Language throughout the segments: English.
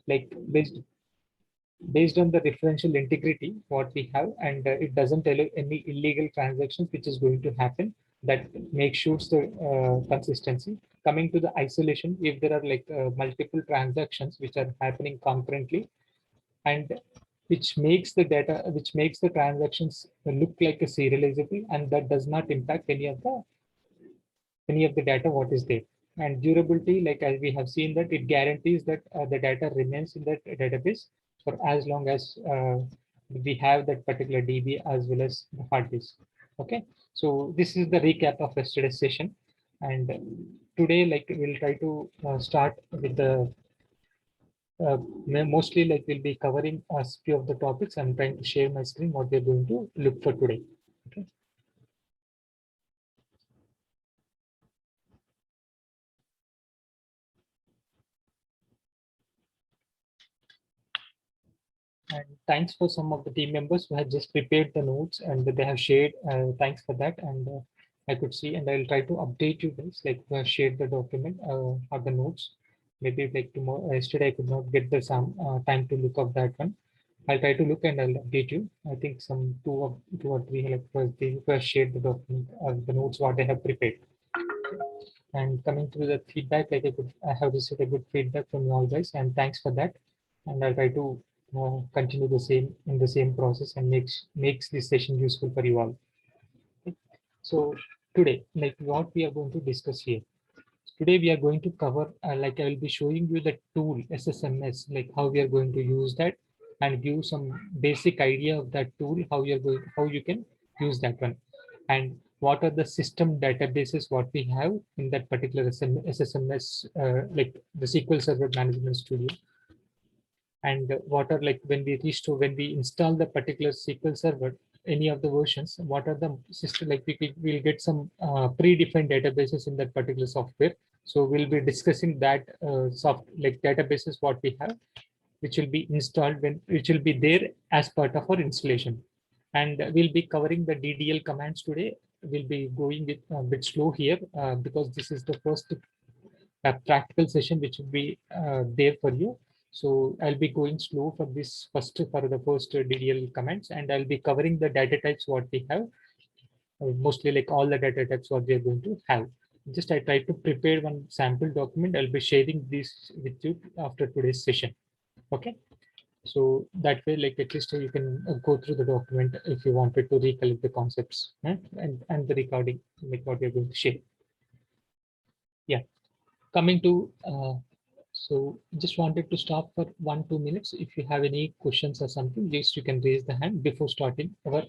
like based on the referential integrity what we have, and it doesn't allow any illegal transactions which is going to happen. That makes sure the consistency. Coming to the isolation, if there are like multiple transactions which are happening concurrently, and which makes the transactions look like a serializable, and that does not impact any of the data what is there. And durability, like as we have seen, that it guarantees that the data remains in that database for as long as we have that particular DB as well as the hard disk. Okay, so this is the recap of yesterday's session, and today like we'll try to start with the mostly like we'll be covering a few of the topics. I'm trying to share my screen what we're going to look for today. Okay. And thanks for some of the team members who have just prepared the notes and they have shared. Thanks for that. And I could see, and I'll try to update you guys, like who have shared the document or the notes. Maybe like tomorrow, yesterday I could not get the some time to look up that one. I'll try to look and I'll update you. I think some two or three like who have shared the document or the notes what they have prepared. And coming to the feedback, like I have received a good feedback from you all guys, and thanks for that. And I'll try to continue the same in the same process and makes this session useful for you all. Okay. So today, like what we are going to discuss here. Today we are going to cover, like I will be showing you the tool SSMS, like how we are going to use that, and give some basic idea of that tool, how you can use that one, and what are the system databases what we have in that particular SSMS, like the SQL Server Management Studio, and what are like when we install the particular SQL Server, any of the versions, what are the system, like we'll get some predefined databases in that particular software. So we'll be discussing that like databases what we have, which will be installed which will be there as part of our installation. And we'll be covering the DDL commands today. We'll be going with a bit slow here because this is the first practical session which will be there for you. So I'll be going slow for the first DDL commands, and I'll be covering the data types what we have, mostly like all the data types what we are going to have. Just I try to prepare one sample document. I'll be sharing this with you after today's session. Okay. So that way, like at least you can go through the document if you wanted to recollect the concepts, and the recording, like what we're going to share. Yeah. Coming to so just wanted to stop for 1-2 minutes. If you have any questions or something, just you can raise the hand before starting our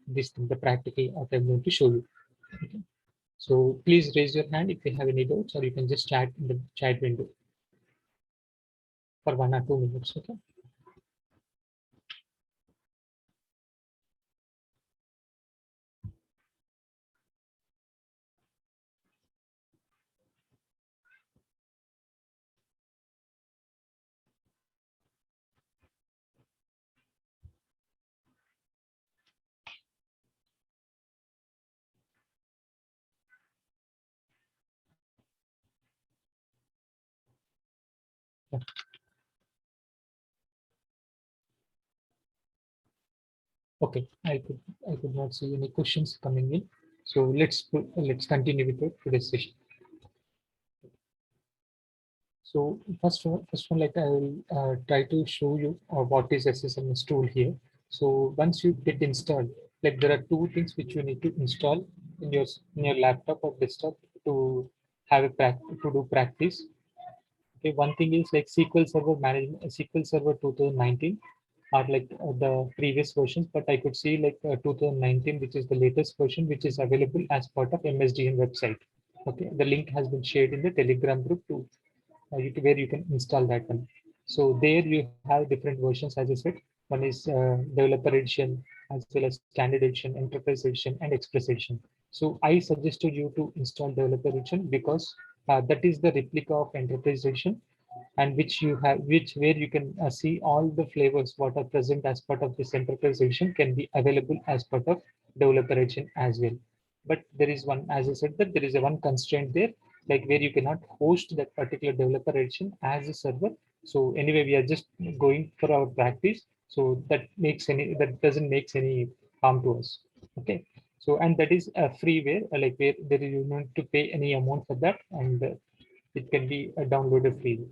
this thing, the practical what I'm going to show you. Okay. So please raise your hand if you have any doubts, or you can just chat in the chat window for 1 or 2 minutes. Okay. Yeah. Okay. I could not see any questions coming in. So let's continue with the today's session. So first one, like I will try to show you what is SSMS tool here. So once you get installed, like there are two things which you need to install in your laptop or desktop to have to do practice. Okay, one thing is like SQL Server Management, SQL Server 2019 are like the previous versions, but I could see like 2019, which is the latest version, which is available as part of MSDN website. Okay, the link has been shared in the Telegram group too, where you can install that one. So there you have different versions, as I said. One is developer edition, as well as standard edition, enterprise edition, and express edition. So I suggested you to install developer edition because that is the replica of enterprise edition, and which where you can see all the flavors what are present as part of this enterprise edition can be available as part of developer edition as well. But there is one, as I said, that there is a one constraint there, like where you cannot host that particular developer edition as a server, So anyway, we are just going for our practice. So that doesn't makes any harm to us. Okay. So and that is a freeware, like where there is you need to pay any amount for that, and it can be downloaded freely.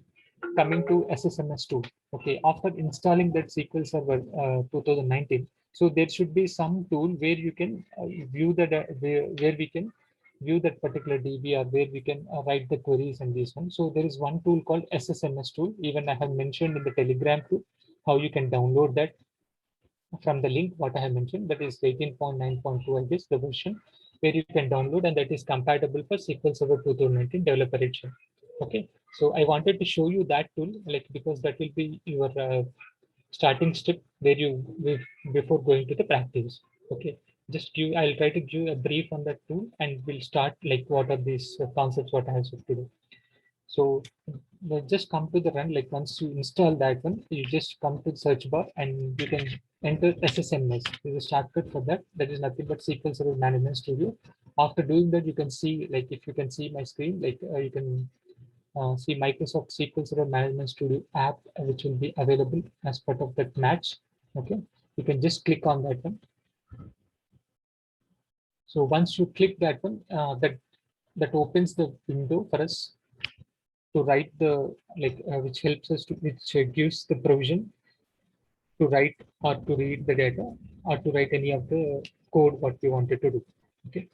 Coming to SSMS tool. Okay, after installing that SQL Server 2019, so there should be some tool where you can view where we can view that particular DB, or where we can write the queries and this one. So there is one tool called SSMS tool. Even I have mentioned in the Telegram group how you can download that from the link what I have mentioned. That is 18.9.2, I guess, the version where you can download, and that is compatible for SQL Server 2019 Developer Edition. Okay, so I wanted to show you that tool, like because that will be your starting step where before going to the practice. Okay, I'll try to give a brief on that tool, and we'll start like what are these concepts what I have said today. So just come to the run, like once you install that one, you just come to the search bar and you can enter SSMS. There's a shortcut for that. That is nothing but SQL Server Management Studio. After doing that, you can see, like if you can see my screen, like you can see Microsoft SQL Server Management Studio app, which will be available as part of that match. Okay, you can just click on that one. So once you click that one, that opens the window for us to write the which helps us to which gives the provision to write or to read the data or to write any of the code what we wanted to do. Okay,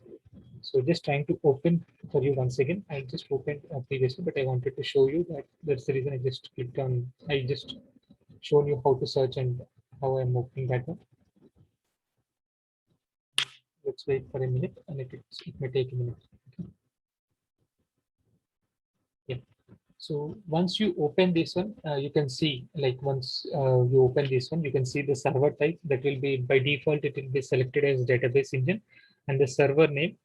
so just trying to open for you once again. I just opened previously, but I wanted to show you that. That's the reason I just clicked on. I just shown you how to search and how I'm opening that one. Let's wait for a minute, and it may take a minute. Okay. Yeah. So once you open this one, you can see, like once you open this one, you can see the server type. That will be by default, it will be selected as database engine, and the server name,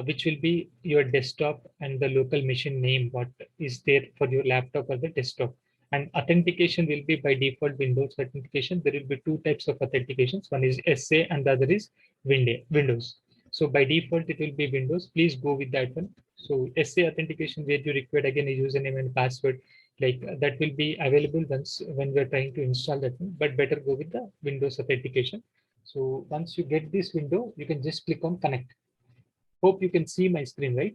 which will be your desktop, and the local machine name, what is there for your laptop or the desktop. And authentication will be by default Windows authentication. There will be two types of authentications. One is SA and the other is Windows. So by default, it will be Windows. Please go with that one. So SA authentication, where you require again a username and password, like that will be available once when we're trying to install that one, but better go with the Windows authentication. So once you get this window, you can just click on connect. Hope you can see my screen, right?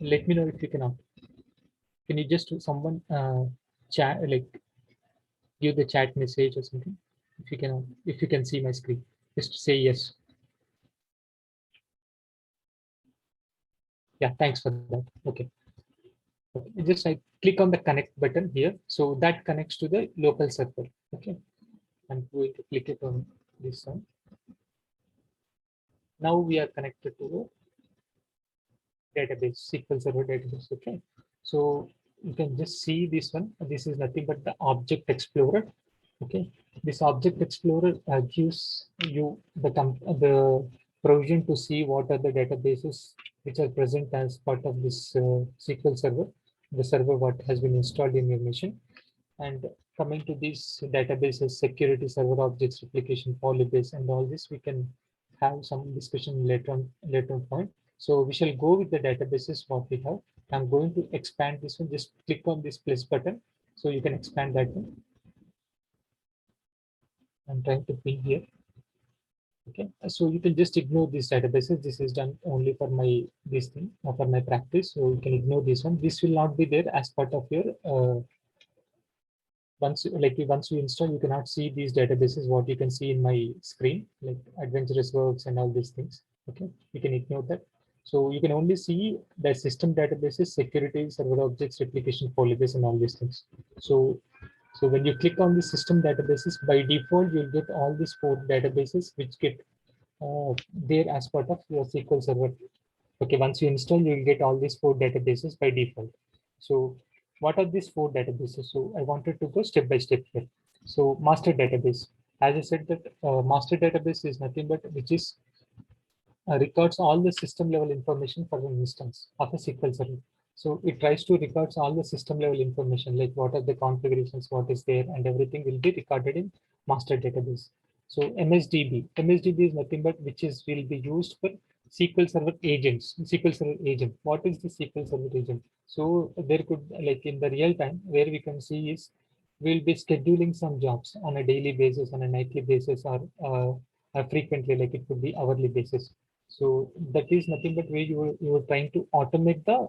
Let me know if you cannot. Can you just someone chat, like give the chat message or something? If you cannot, if you can see my screen, just say yes. Yeah, thanks for that. Okay. Okay, just I click on the connect button here. So that connects to the local server. Okay, I'm going to click it on this one. Now we are connected to the database, SQL Server database. Okay, so you can just see this one. This is nothing but the Object Explorer. Okay, this Object Explorer gives you the provision to see what are the databases which are present as part of this SQL Server, the server what has been installed in your machine. And coming to these databases, security, server objects, replication, polybase, and all this, we can have some discussion later on point. So we shall go with the databases what we have. I'm going to expand this one. Just click on this plus button, so you can expand that one. I'm trying to pin here. Okay, so you can just ignore these databases. This is done only for my this thing for my practice. So you can ignore this one. This will not be there as part of your once you install, you cannot see these databases what you can see in my screen, like adventurous works and all these things. Okay, you can ignore that. So you can only see the system databases, security, server objects, replication, polybase, and all these things. So when you click on the system databases, by default you'll get all these four databases which get there as part of your SQL Server. Okay, once you install, you'll get all these four databases by default. So what are these four databases? So I wanted to go step by step here. So master database, as I said that master database is nothing but which is records all the system level information for an instance of a SQL Server. So it tries to records all the system level information, like what are the configurations, what is there, and everything will be recorded in master database. So MSDB is nothing but which is will be used for SQL Server agents. SQL Server agent. What is the SQL Server agent? So there could, like in the real time, where we can see is we'll be scheduling some jobs on a daily basis, on a nightly basis, or frequently, like it could be hourly basis. So that is nothing but where you were trying to automate the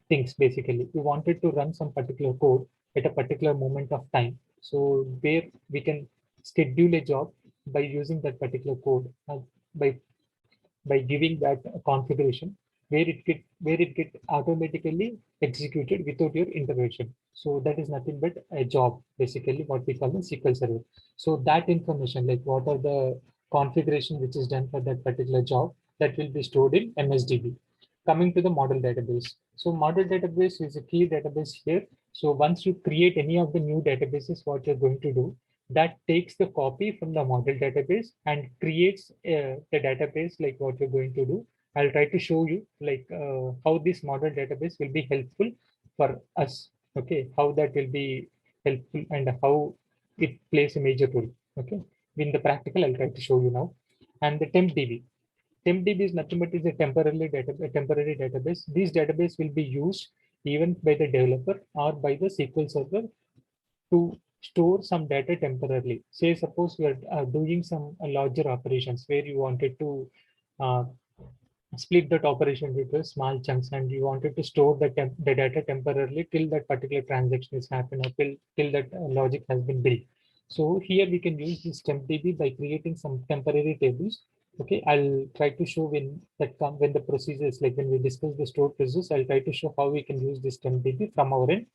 things. Basically, you wanted to run some particular code at a particular moment of time. So where we can schedule a job by using that particular code, by giving that configuration, where it get automatically executed without your intervention. So that is nothing but a job, basically what we call the SQL Server. So that information, like what are the configuration which is done for that particular job, that will be stored in MSDB. Coming to the model database. So model database is a key database here. So once you create any of the new databases, what you're going to do, that takes the copy from the model database and creates the database like what you're going to do. I'll try to show you like how this model database will be helpful for us. Okay, how that will be helpful and how it plays a major role. Okay, in the practical, I'll try to show you now. And the TempDB. TempDB is nothing but is a temporary database. This database will be used even by the developer or by the SQL Server to store some data temporarily. Say, suppose you are doing some larger operations where you wanted to uh, split that operation into small chunks and you wanted to store the data temporarily till that particular transaction is happened or till that logic has been built. So here we can use this TempDB by creating some temporary tables. Okay, I'll try to show when the procedures, like when we discuss the stored procedures, I'll try to show how we can use this TempDB from our end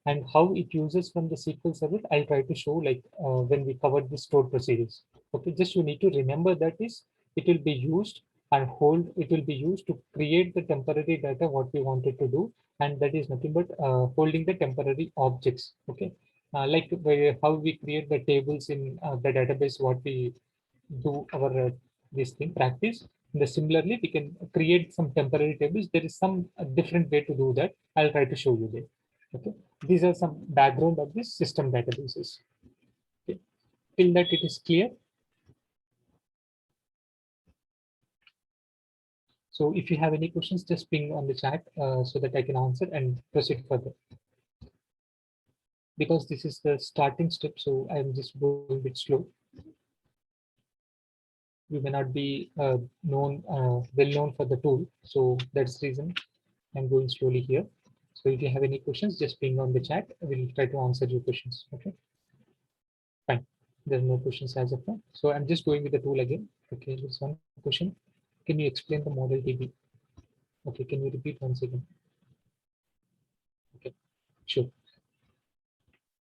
and how it uses from the SQL Server. I'll try to show like when we cover the stored procedures. Okay, just you need to remember that is it will be used and it will be used to create the temporary data what we wanted to do, and that is nothing but holding the temporary objects. Okay, like how we create the tables in the database, what we do our this thing practice. Similarly, we can create some temporary tables. There is some different way to do that. I'll try to show you there. Okay, these are some background of this system databases. Okay, till that it is clear. So if you have any questions, just ping on the chat so that I can answer and proceed further. Because this is the starting step, so I'm just going a bit slow. You may not be well known for the tool, so that's the reason I'm going slowly here. So if you have any questions, just ping on the chat. I will try to answer your questions. Okay, fine. There are no questions as of now. So I'm just going with the tool again. Okay, there's one question. Can you explain the model DB? Okay, can you repeat once again? Okay, sure.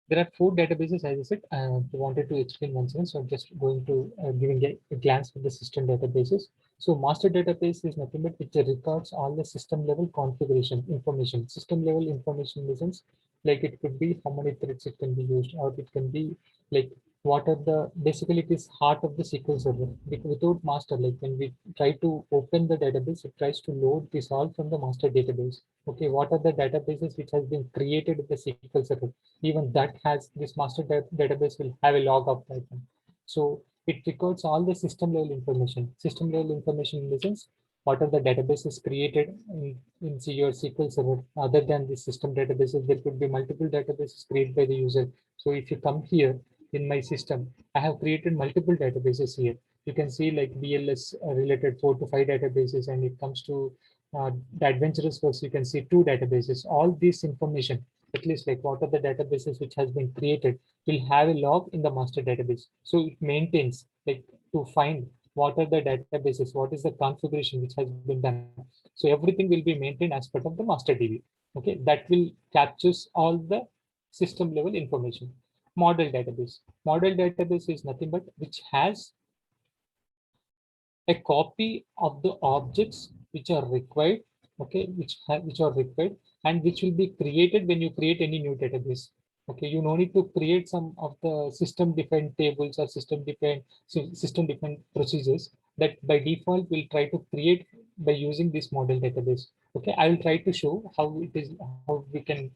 There are 4 databases, as I said. I wanted to explain once again, so I'm just going to giving a glance at the system databases. So master database is nothing but which records all the system level configuration information. System level information in the sense like it could be how many threads it can be used, or it can be like what are the basically it is heart of the SQL Server. Without master, like when we try to open the database, it tries to load this all from the master database. Okay, what are the databases which has been created in the SQL Server? Even that has this master database will have a log of that one. So it records all the system level information. System level information in the sense what are the databases created in your SQL Server. Other than the system databases, there could be multiple databases created by the user. So if you come here in my system, I have created multiple databases here. You can see like BLS related 4 to 5 databases, and it comes to the adventurous works, you can see 2 databases. All this information, at least like what are the databases which has been created, will have a log in the master database. So it maintains like to find what are the databases, what is the configuration which has been done. So everything will be maintained as part of the master DB. Okay, that will captures all the system level information. Model database. Model database is nothing but which has a copy of the objects which are required, okay, which are required and which will be created when you create any new database. Okay, you no need to create some of the system defined tables or system defined procedures that by default will try to create by using this model database. Okay, I will try to show how we can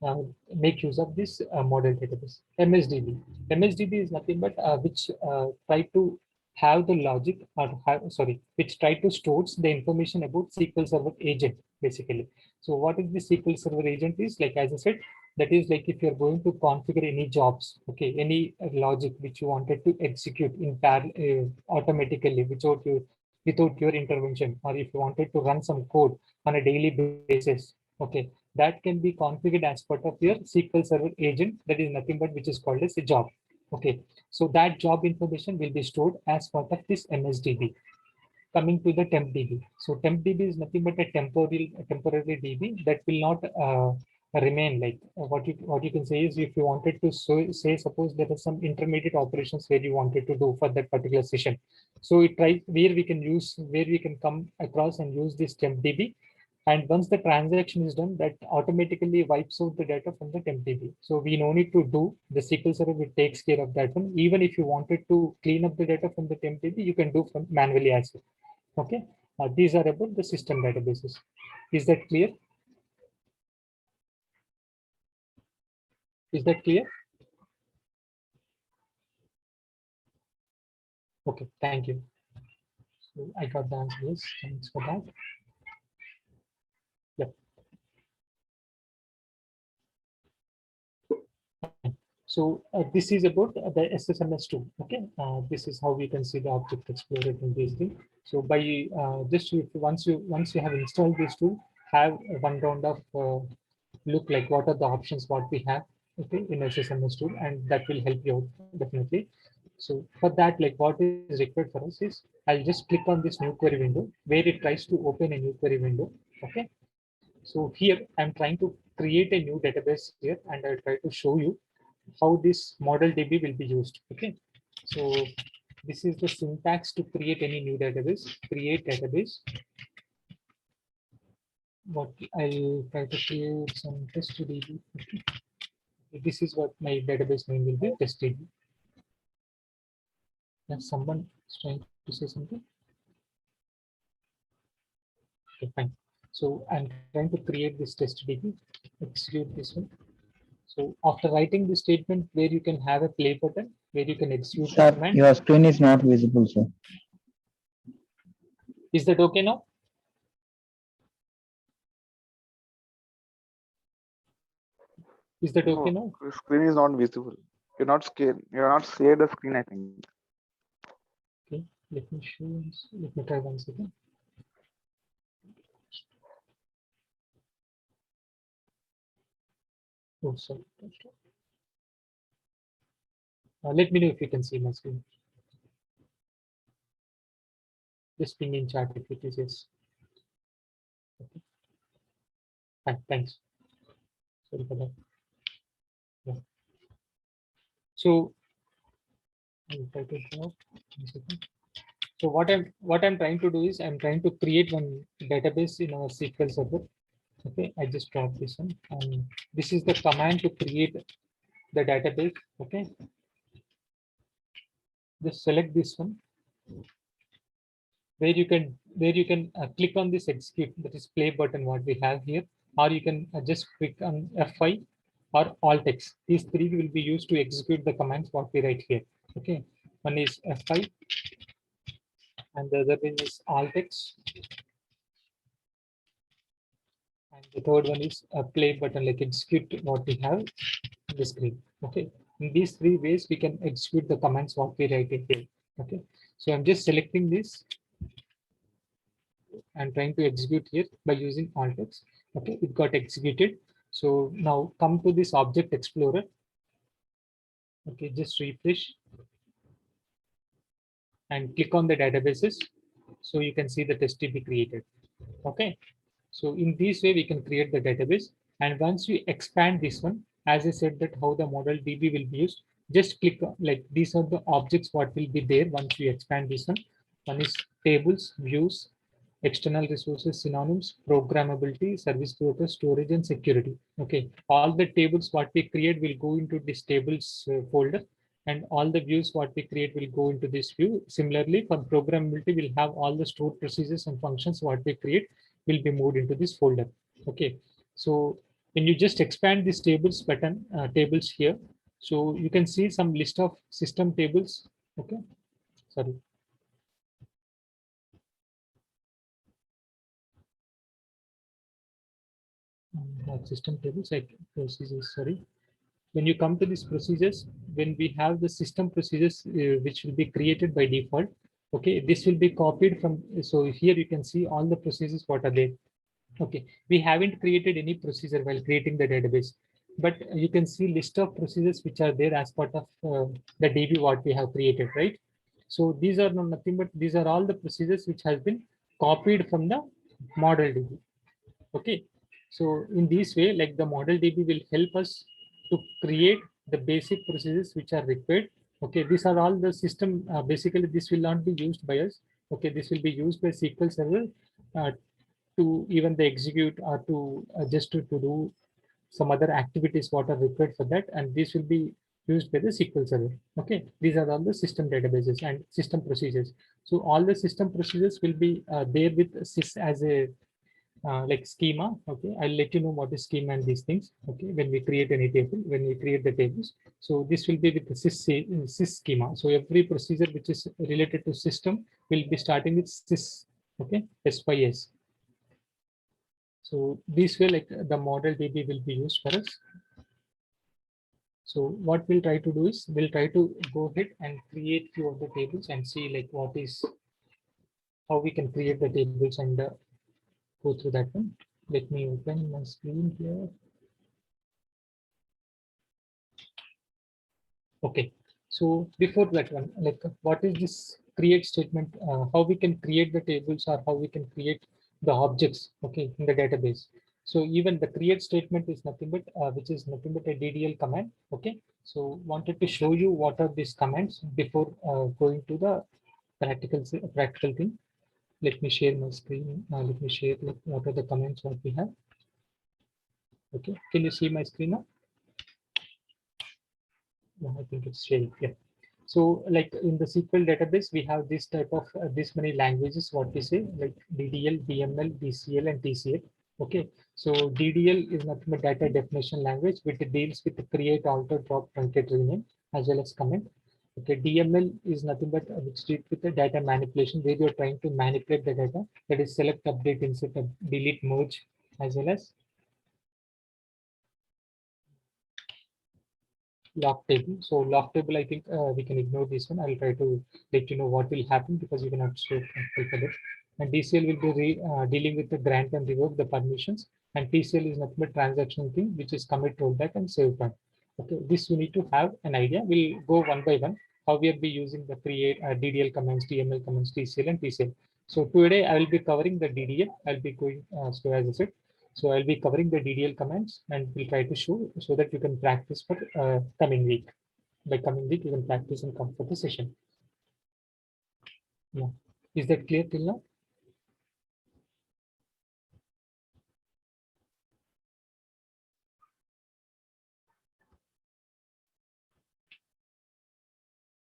uh, make use of this model database. MSDB is nothing but which try to have the logic or which try to stores the information about SQL Server agent basically. So what is the SQL Server agent is, like as I said, That is like if you're going to configure any jobs, okay, any logic which you wanted to execute in automatically without your intervention, or if you wanted to run some code on a daily basis, okay, that can be configured as part of your SQL Server agent. That is nothing but which is called as a job. Okay, so that job information will be stored as part of this MSDB. Coming to the temp DB. So temp DB is nothing but a temporary DB that will not remain. Like what you can say is, if you wanted to say suppose there are some intermediate operations where you wanted to do for that particular session. So it tries where we can come across and use this temp DB. And once the transaction is done, that automatically wipes out the data from the temp DB. So we no need to do the SQL Server, which takes care of that one. Even if you wanted to clean up the data from the temp DB, you can do from manually as well. Okay, these are about the system databases. Is that clear? Is that clear? Okay, thank you. So I got the answer. Yes, thanks for that. Yeah. So this is about the SSMS tool. Okay, this is how we can see the Object Explorer in this thing. So by just once you have installed this tool, have one round of look like what are the options what we have, okay, in SSMS tool, and that will help you out definitely. So for that, like what is required for us is, I'll just click on this new query window where it tries to open a new query window. Okay, so here I'm trying to create a new database here, and I'll try to show you how this model DB will be used. Okay, so this is the syntax to create any new database. Create database. What I'll try to create some test DB. Okay. This is what my database name will be, test DB. If someone is trying to say something. Okay, fine. So I'm trying to create this test DB. Execute this one. So after writing the statement where you can have a play button where you can execute the Sir, command. your screen is not visible, sir. Is that okay now? Is that okay now? The screen is not visible. You're not scared. You're not shared the screen, I think. Okay, let me show. Let me try once again. Oh, sorry. Let me know if you can see my screen. Just ping in chat if it is yes. Okay. Fine, thanks. Sorry for that. Yeah. So I'll try to draw. So what I'm trying to do is I'm trying to create one database in our SQL Server. Okay, I just dropped this one, and this is the command to create the database. Okay, just select this one where you can click on this execute, that is play button what we have here, or you can just click on F5 or Alt X. These three will be used to execute the commands what we write here. Okay, one is F5 and the other one is Alt X, and the third one is a play button, like execute what we have in the screen. Okay, in these three ways we can execute the commands what we write in here. Okay, so I'm just selecting this and trying to execute here by using Alt X. Okay, it got executed. So now come to this Object Explorer. Okay, just refresh and click on the databases. So you can see the test DB created. Okay, so in this way we can create the database. And once we expand this one, as I said that how the model DB will be used, just click on, like these are the objects what will be there once we expand this one. One is tables, views, external resources, synonyms, programmability, service purpose, storage, and security. Okay, all the tables what we create will go into this tables folder, and all the views what we create will go into this view. Similarly, for programmability, we'll have all the stored procedures and functions what we create will be moved into this folder. Okay, so when you just expand this tables button, tables here, so you can see some list of system tables. Okay, sorry. not system tables, like procedures, sorry. When you come to these procedures, when we have the system procedures which will be created by default, okay, this will be copied from, so here you can see all the procedures what are there. Okay, we haven't created any procedure while creating the database, but you can see list of procedures which are there as part of the DB what we have created, right? So these are nothing but these are all the procedures which has been copied from the model DB. Okay, so in this way, like the model DB will help us to create the basic procedures which are required. Okay, these are all the system. Basically, this will not be used by us. Okay, this will be used by SQL Server uh, to even the execute or to just to do some other activities what are required for that, and this will be used by the SQL Server. Okay, these are all the system databases and system procedures. So all the system procedures will be there with sys as a like schema. Okay, I'll let you know what is schema and these things. Okay, when we create any table, when we create the tables, so this will be with the sys schema. So every procedure which is related to system will be starting with sys. Okay, sys. So this way, like the model DB will be used for us. So what we'll try to do is we'll try to go ahead and create few of the tables and see like what is how we can create the tables and go through that one. Let me open my screen here. Okay, so before that one, like what is this create statement? How we can create the tables or how we can create the objects, okay, in the database. So even the create statement is nothing but which is nothing but a DDL command. Okay, so wanted to show you what are these commands before going to the practical thing. Let me share my screen. Let me share like, what are the commands what we have. Okay, can you see my screen now? Yeah, I think it's sharing. Yeah. So like in the SQL database, we have this type of this many languages, what we say, like DDL, DML, DCL, and TCL. Okay, so DDL is nothing but data definition language, which deals with the create, alter, drop, truncate, rename, as well as comment. Okay, DML is nothing but which deals with the data manipulation, where you're trying to manipulate the data. That is select, update, insert, delete, merge, as well as lock table. So lock table, I think we can ignore this one. I'll try to let you know what will happen because you cannot show for this. And DCL will be dealing with the grant and revoke the permissions. And TCL is nothing but transactional thing, which is commit, rollback, and save point. Okay, this you need to have an idea. We'll go one by one how we'll be using the create DDL commands, DML commands, TCL, and TCL. So today I will be covering the DDL. I'll be going so as I said. So I'll be covering the DDL commands and we'll try to show so that you can practice for coming week. By coming week, you can practice and come for the session. Yeah. Is that clear till now?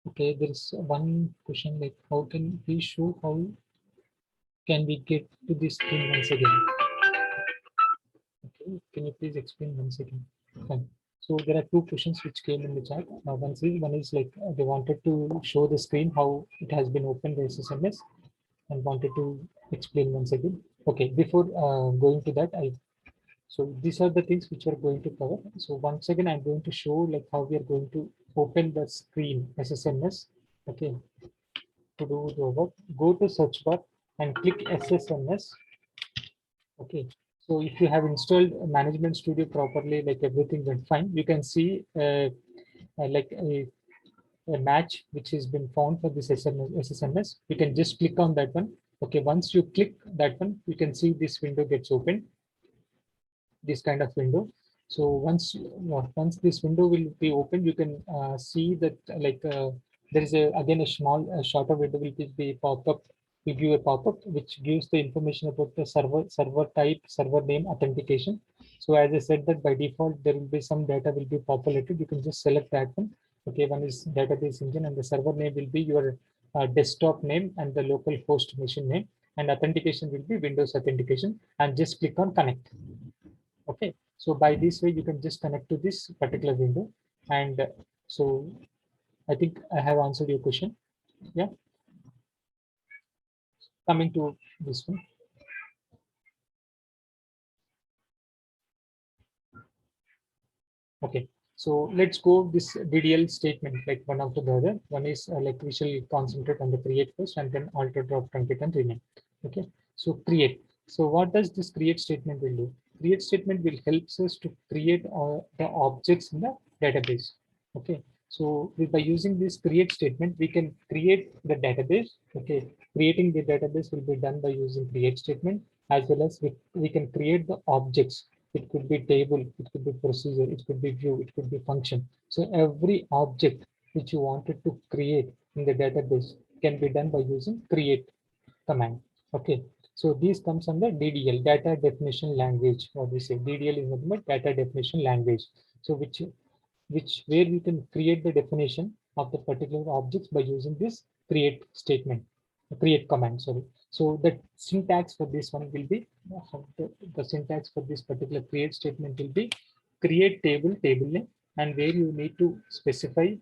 Okay, there is one question like how can we show how can we get to this screen once again? Okay, can you please explain once again? Fine. So there are two questions which came in the chat. One is like they wanted to show the screen how it has been opened the SSMS and wanted to explain once again. Okay, before going to that, so these are the things which we're going to cover. So once again, I'm going to show like how we are going to open the screen SSMS. Okay, to do the work, go to search bar and click SSMS. Okay, so if you have installed Management Studio properly, like everything went fine, you can see like a match which has been found for this SSMS. You can just click on that one. Okay, once you click that one, you can see this window gets opened, this kind of window. So once this window will be open, you can see that there is again a shorter window will be pop up. We give a pop up which gives the information about the server type, server name, authentication. So as I said that by default there will be some data will be populated. You can just select that one. Okay, one is database engine and the server name will be your desktop name and the local host machine name, and authentication will be Windows authentication, and just click on connect. Okay, so by this way you can just connect to this particular window, and so I think I have answered your question. Yeah, coming to this one. Okay, so let's go this DDL statement like one after the other. One is like we shall concentrate on the create first and then alter, drop, truncate and rename. Okay, so create. So what does this create statement will do? Create statement will help us to create the objects in the database. Okay, so by using this create statement, we can create the database. Okay, creating the database will be done by using create statement, as well as we can create the objects. It could be table, it could be procedure, it could be view, it could be function. So every object which you wanted to create in the database can be done by using create command. Okay, so these comes under DDL, data definition language. What we say, DDL is nothing but data definition language. So which where you can create the definition of the particular objects by using this create statement, create command. Sorry. So the syntax for this one will be the syntax for this particular create statement will be create table name, and where you need to specify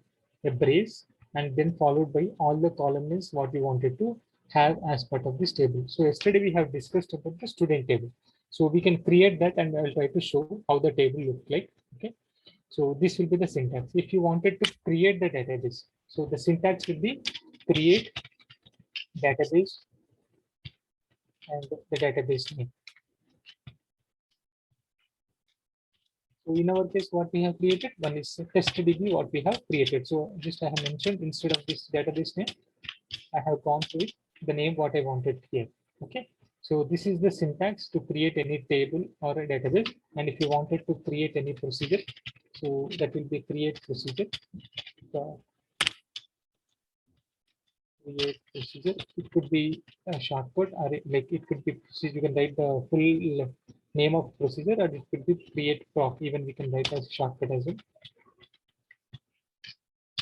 a brace and then followed by all the column names what you wanted to have as part of this table. So yesterday we have discussed about the student table. So we can create that and I will try to show how the table looks like. Okay. So this will be the syntax. If you wanted to create the database, so the syntax will be create database and the database name. So in our case, what we have created, one is testDB, what we have created. So just I have mentioned instead of this database name, I have gone to it, the name what I wanted here. Okay. So this is the syntax to create any table or a database. And if you wanted to create any procedure, so that will be create procedure. Create procedure. It could be a shortcut or like it could be procedure. You can write the full name of procedure, or it could be create proc. Even we can write as shortcut as well.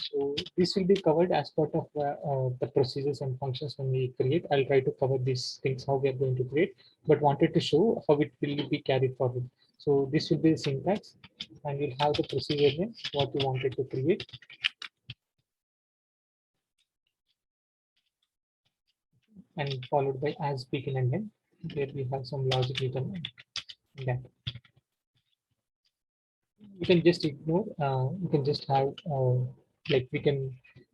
So this will be covered as part of the procedures and functions when we create. I'll try to cover these things how we are going to create, but wanted to show how it will be carried forward. So this will be the syntax, and we'll have the procedure name what we wanted to create, and followed by as begin and end. There we have some logic written in that. You can just ignore, you can just have like we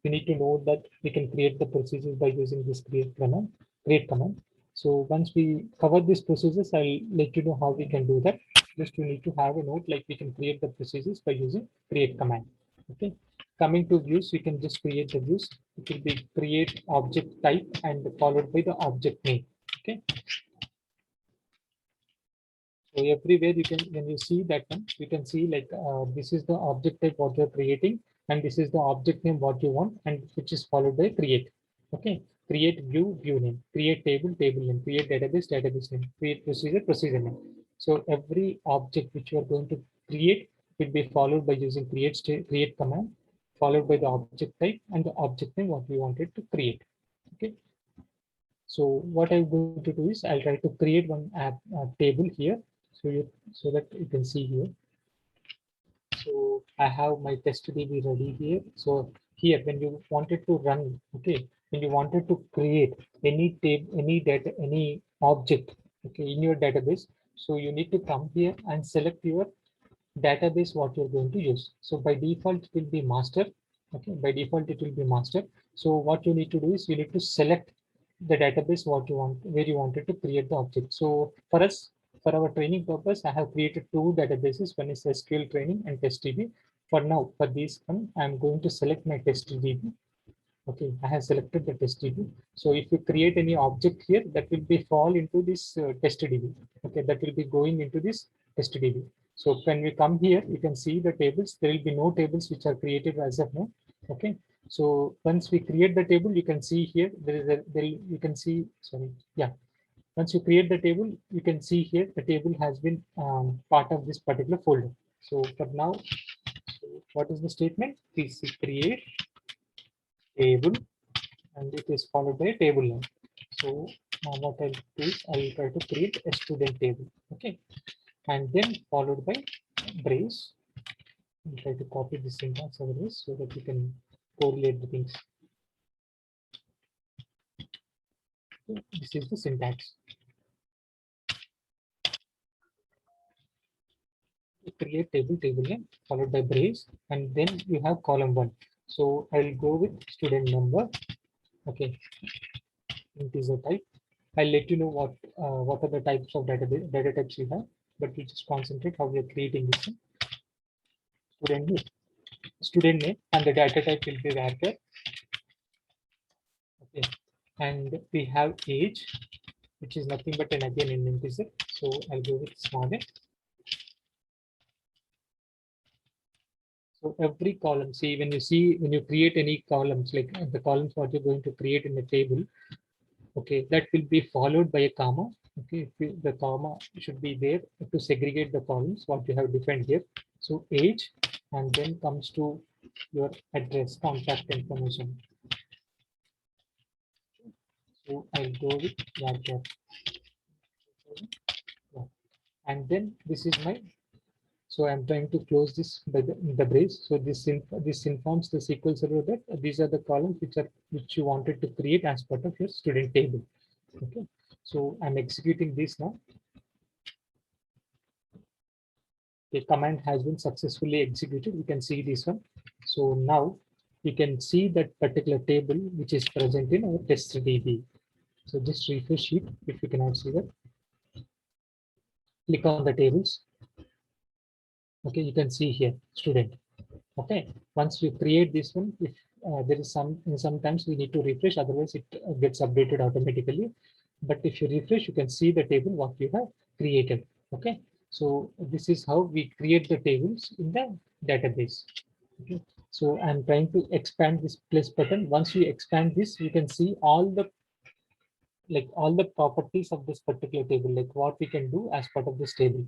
need to know that we can create the procedures by using this create command. So once we cover these procedures, I'll let you know how we can do that. Just you need to have a note like we can create the procedures by using create command. Okay, coming to views, we can just create the views. It will be create object type and followed by the object name. Okay, so everywhere you can, when you see that one, you can see like this is the object type what you're creating, and this is the object name what you want, and which is followed by create. Okay, create view name, create table name, create database name, create procedure name. So every object which you are going to create will be followed by using create command, followed by the object type and the object name what we wanted to create. Okay, so what I'm going to do is I'll try to create one table here, so that you can see here. So I have my testDB ready here. So here, when you wanted to run, okay, when you wanted to create any table, any data, any object, okay, in your database, so you need to come here and select your database what you're going to use. So by default, it will be master. Okay, by default, it will be master. So what you need to do is you need to select the database what you want, where you wanted to create the object. So for us, for our training purpose, I have created two databases. One is SQL training and TestDB. For now, for this one, I'm going to select my TestDB. Okay, I have selected the TestDB. So if you create any object here, that will be fall into this TestDB. Okay, that will be going into this TestDB. So when we come here, you can see the tables. There will be no tables which are created as of now. Okay, so once we create the table, you can see here there is you can see, sorry, yeah. Once you create the table, you can see here the table has been part of this particular folder. So for now, so what is the statement? Please create table, and it is followed by a table name. So what I'll do is I'll try to create a student table. Okay, and then followed by brace. I'll try to copy this syntax over this so that you can correlate the things. So this is the syntax. create table name followed by brace, and then you have column 1. So I'll go with student number. Okay, integer type. I'll let you know what are the types of data types you have, but we just concentrate how we are creating this one. Student name, and the data type will be varchar. Okay, and we have age, which is nothing but again an integer. So I'll go with small a. So every column, when you create any columns, like the columns what you're going to create in the table, okay, that will be followed by a comma. Okay, the comma should be there to segregate the columns what you have defined here. So age, and then comes to your address, contact information. So I'll go with varchar. And then this is my. So I'm trying to close this by the brace. So this informs the SQL Server that these are the columns which you wanted to create as part of your student table. Okay. So I'm executing this now. The command has been successfully executed. You can see this one. So now you can see that particular table which is present in our testDB. So just refresh it if you cannot see that. Click on the tables. Okay, you can see here student. Okay, once you create this one, if there is sometimes we need to refresh, otherwise it gets updated automatically. But if you refresh, you can see the table what you have created. Okay, so this is how we create the tables in the database. Okay, so I'm trying to expand this plus button. Once you expand this, you can see all the properties of this particular table, like what we can do as part of this table.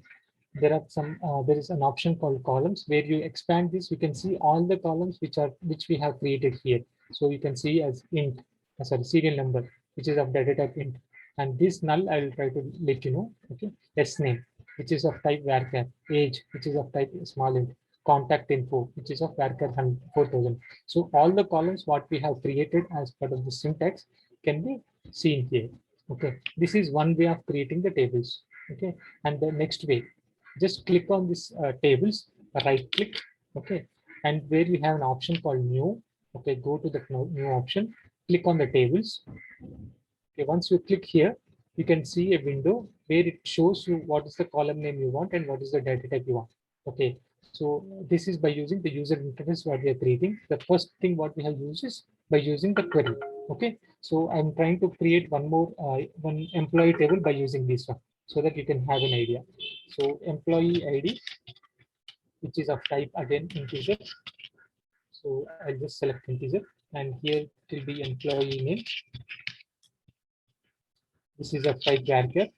There is an option called columns, where you expand this, you can see all the columns which we have created here. So you can see as int, serial number, which is of data type int, and this null I will try to let you know. Okay, s name, which is of type varchar, age, which is of type small int, contact info, which is of varchar 4000. So all the columns what we have created as part of the syntax can be seen here. Okay, this is one way of creating the tables. Okay, and the next way, just click on this tables, right click. Okay, and where you have an option called new. Okay, go to the new option, click on the tables. Okay, once you click here, you can see a window where it shows you what is the column name you want and what is the data type you want. Okay, so this is by using the user interface what we are creating. The first thing what we have used is by using the query. Okay, so I'm trying to create one employee table by using this one, so that you can have an idea. So employee ID, which is of type again integer. So I'll just select integer, and here it will be employee name. This is of type varchar.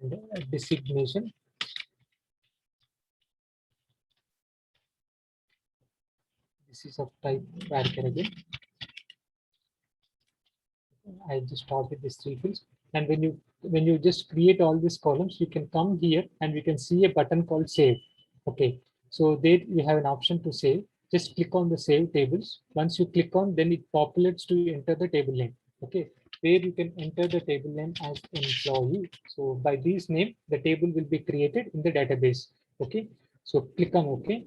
And designation. This is of type varchar again. I just start with these 3 fields. And when you just create all these columns, you can come here and we can see a button called save. Okay, so there you have an option to save. Just click on the save tables. Once you click on, then it populates to enter the table name. Okay, where you can enter the table name as employee. So by this name, the table will be created in the database. Okay, so click on OK.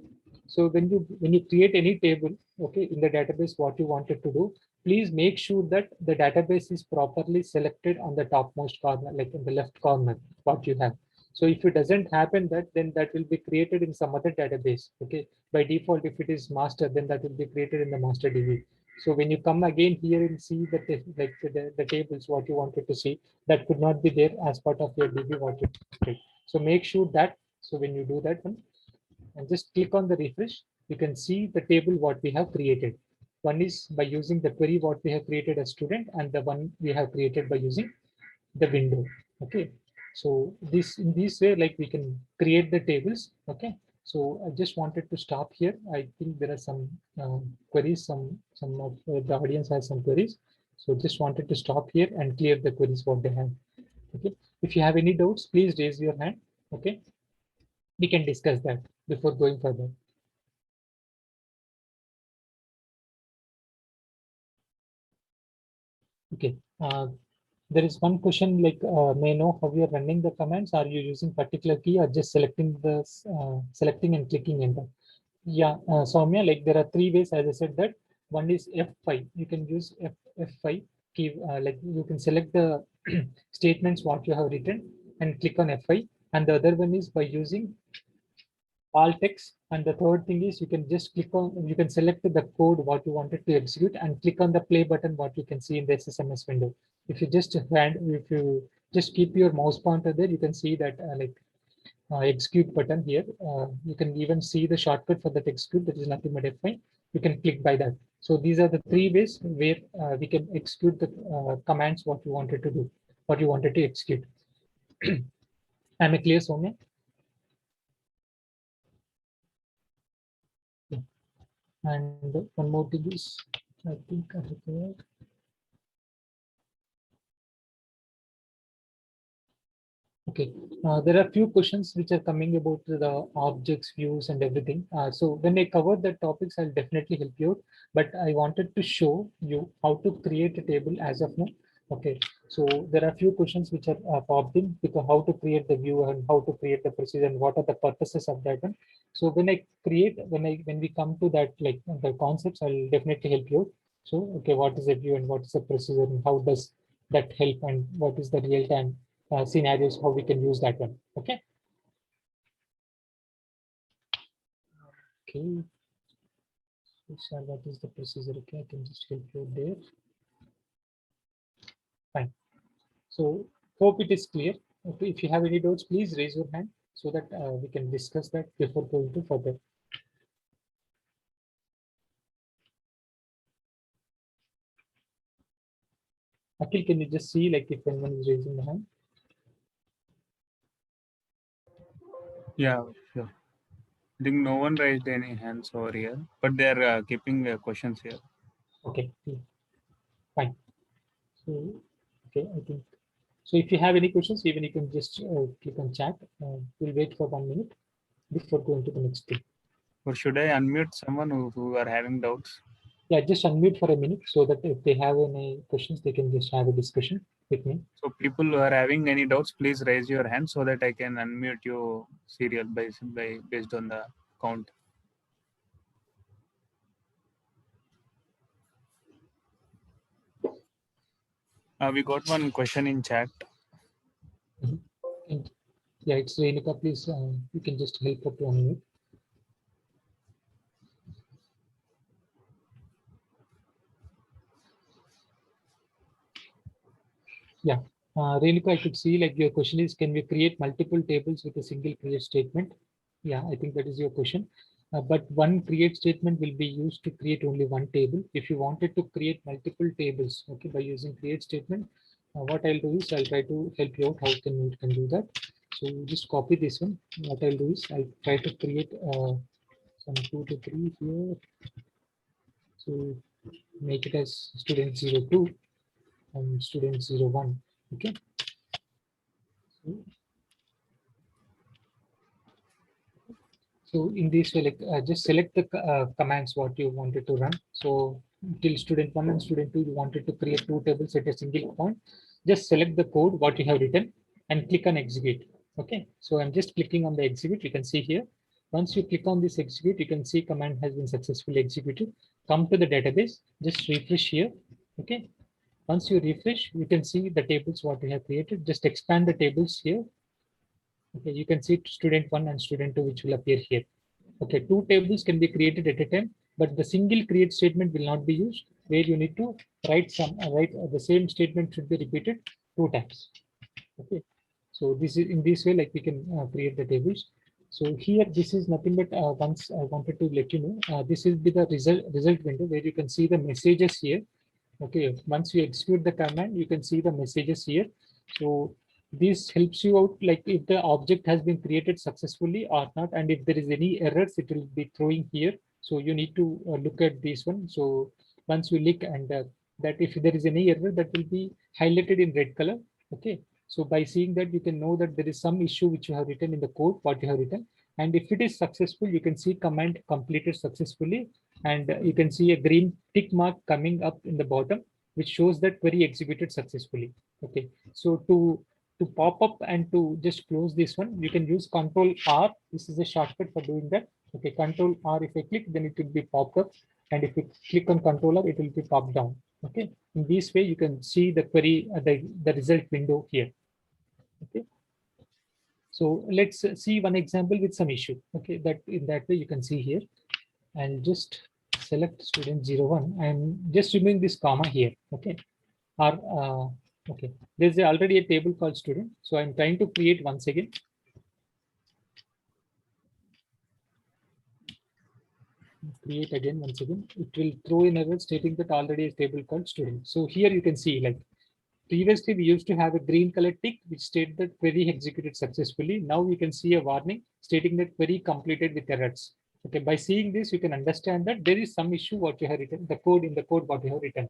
So when you create any table, okay, in the database, what you wanted to do, please make sure that the database is properly selected on the topmost corner, like in the left corner, what you have. So if it doesn't happen that, then that will be created in some other database. Okay, by default, if it is master, then that will be created in the master DB. So when you come again here and see that the tables what you wanted to see, that could not be there as part of your DB what you did. So make sure that, so when you do that one, and just click on the refresh, you can see the table what we have created. One is by using the query what we have created as student, and the one we have created by using the window. Okay, so this in this way, like we can create the tables. Okay, so I just wanted to stop here. I think there are some queries, some of the audience has some queries. So just wanted to stop here and clear the queries what they have. Okay, if you have any doubts, please raise your hand. Okay, we can discuss that before going further. Okay. There is one question like, may I know how you are running the commands? Are you using particular key or just selecting and clicking enter? Yeah, Soumya, like there are three ways, as I said that. One is F5. You can use F5 key, like you can select the statements what you have written and click on F5. And the other one is by using Alt X. And the third thing is you can just click on, you can select the code what you wanted to execute and click on the play button what you can see in the SSMS window. If you just keep your mouse pointer there, you can see that execute button here. You can even see the shortcut for that execute, that is nothing but F5. You can click by that. So these are the three ways where we can execute the commands what you wanted to do, what you wanted to execute. Am I clear, Soumya? Yeah. And one more thing is, I think I have Okay, there are few questions which are coming about the objects, views, and everything. So when I cover the topics, I'll definitely help you out. But I wanted to show you how to create a table as of now. Okay, so there are few questions which are popped in because how to create the view and how to create the procedure and what are the purposes of that one. So when we come to that like the concepts, I'll definitely help you out. So okay, what is a view and what is a procedure and how does that help and what is the real time scenarios, how we can use that one. Okay. Okay. So what is the procedure? Okay, I can just help you there. Fine. So hope it is clear. Okay, if you have any doubts, please raise your hand so that we can discuss that before going to further. Akhil, can you just see like if anyone is raising the hand? Yeah, sure. I think no one raised any hands over here, but they are keeping questions here. Okay, fine. So, okay, I think so. If you have any questions, even you can just click on chat. We'll wait for 1 minute before going to the next thing. Or should I unmute someone who are having doubts? Yeah, just unmute for a minute so that if they have any questions, they can just have a discussion with me. So people who are having any doubts, please raise your hand so that I can unmute you serial based on the count. We got one question in chat. And, yeah, it's Renuka. Please, you can just help her to unmute. Yeah, Renuka, I could see like your question is, can we create multiple tables with a single create statement? Yeah, I think that is your question. But one create statement will be used to create only one table. If you wanted to create multiple tables, okay, by using create statement, what I'll do is I'll try to help you out how you can do that. So just copy this one. What I'll do is I'll try to create some 2 to 3 here. So make it as student 02 and student 01. Okay. So in this way, like just select the commands what you wanted to run. So till student 1 and student 2, you wanted to create two tables at a single point. Just select the code what you have written and click on execute. Okay. So I'm just clicking on the execute. You can see here. Once you click on this execute, you can see command has been successfully executed. Come to the database. Just refresh here. Okay. Once you refresh, you can see the tables what we have created. Just expand the tables here. Okay, you can see student 1 and student 2 which will appear here. Okay, two tables can be created at a time, but the single create statement will not be used, where you need to write the same statement should be repeated 2 times. Okay, so this is in this way like we can create the tables. So here this is nothing but once I wanted to let you know, this will be the result window where you can see the messages here. Okay, once you execute the command, you can see the messages here. So this helps you out like if the object has been created successfully or not, and if there is any errors, it will be throwing here. So you need to look at this one. So once you look and that if there is any error, that will be highlighted in red color. Okay. So by seeing that, you can know that there is some issue which you have written in the code, what you have written. And if it is successful, you can see command completed successfully. And you can see a green tick mark coming up in the bottom, which shows that query executed successfully. Okay, so to pop up and to just close this one, you can use Control R. This is a shortcut for doing that. Okay, Control R. If I click, then it will be popped up, and if you click on Control R, it will be popped down. Okay, in this way you can see the query, the result window here. Okay, so let's see one example with some issue. Okay, that in that way you can see here. And just select student 01 and just remove this comma here. Okay, or okay, there's already a table called student, so I'm trying to create once again. Create again once again. It will throw in error stating that already a table called student. So here you can see, like previously we used to have a green color tick which stated that query executed successfully. Now we can see a warning stating that query completed with errors. Okay, by seeing this, you can understand that there is some issue what you have written, the code in the code what you have written.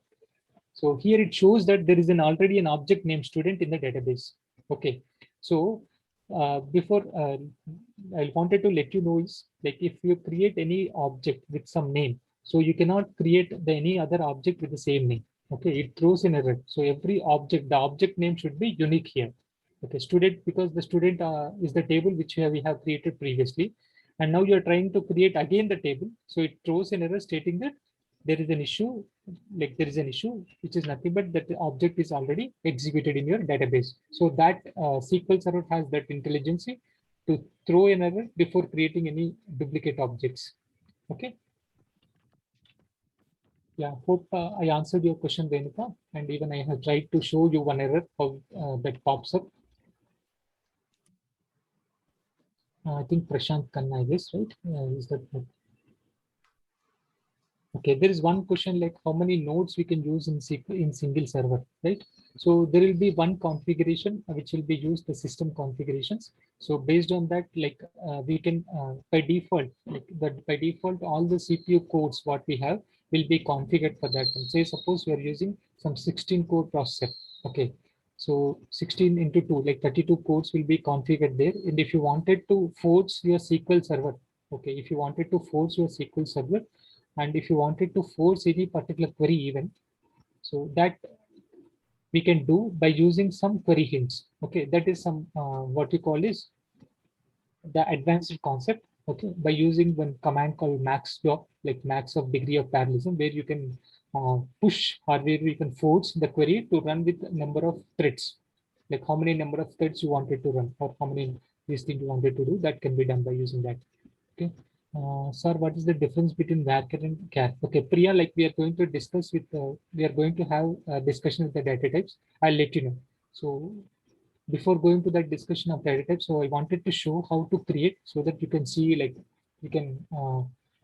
So here it shows that there is already an object named student in the database. Okay, so before I wanted to let you know is, like, if you create any object with some name, so you cannot create any other object with the same name. Okay, it throws in error. So every object, the object name should be unique here. Okay, student, because the student is the table which we have created previously, and now you are trying to create again the table. So it throws an error stating that there is an issue, like there is an issue which is nothing but that the object is already executed in your database. So that SQL Server has that intelligence to throw an error before creating any duplicate objects. Okay. Yeah, hope I answered your question, Renuka, and even I have tried to show you one error how that pops up. I think Prashant Khanna, I guess, right? Is that okay? There is one question like how many nodes we can use in single server, right? So there will be one configuration which will be used, the system configurations. So based on that, like we can by default, like that by default, all the CPU codes what we have will be configured for that. And say suppose we are using some 16 core processor. Okay, so 16 into 2, like 32 codes will be configured there. And if you wanted to force your SQL server, okay, if you wanted to force your SQL server, and if you wanted to force any particular query event, so that we can do by using some query hints. Okay, that is some what we call is the advanced concept. Okay, by using one command called max dot, like max of degree of parallelism, where you can push or where you can force the query to run with number of threads, like how many number of threads you wanted to run or how many these things you wanted to do. That can be done by using that. Okay. Sir, what is the difference between varchar and char? Okay, Priya, like we are going to discuss with, we are going to have a discussion with the data types. I'll let you know. So before going to that discussion of data types, so I wanted to show how to create so that you can see, like you can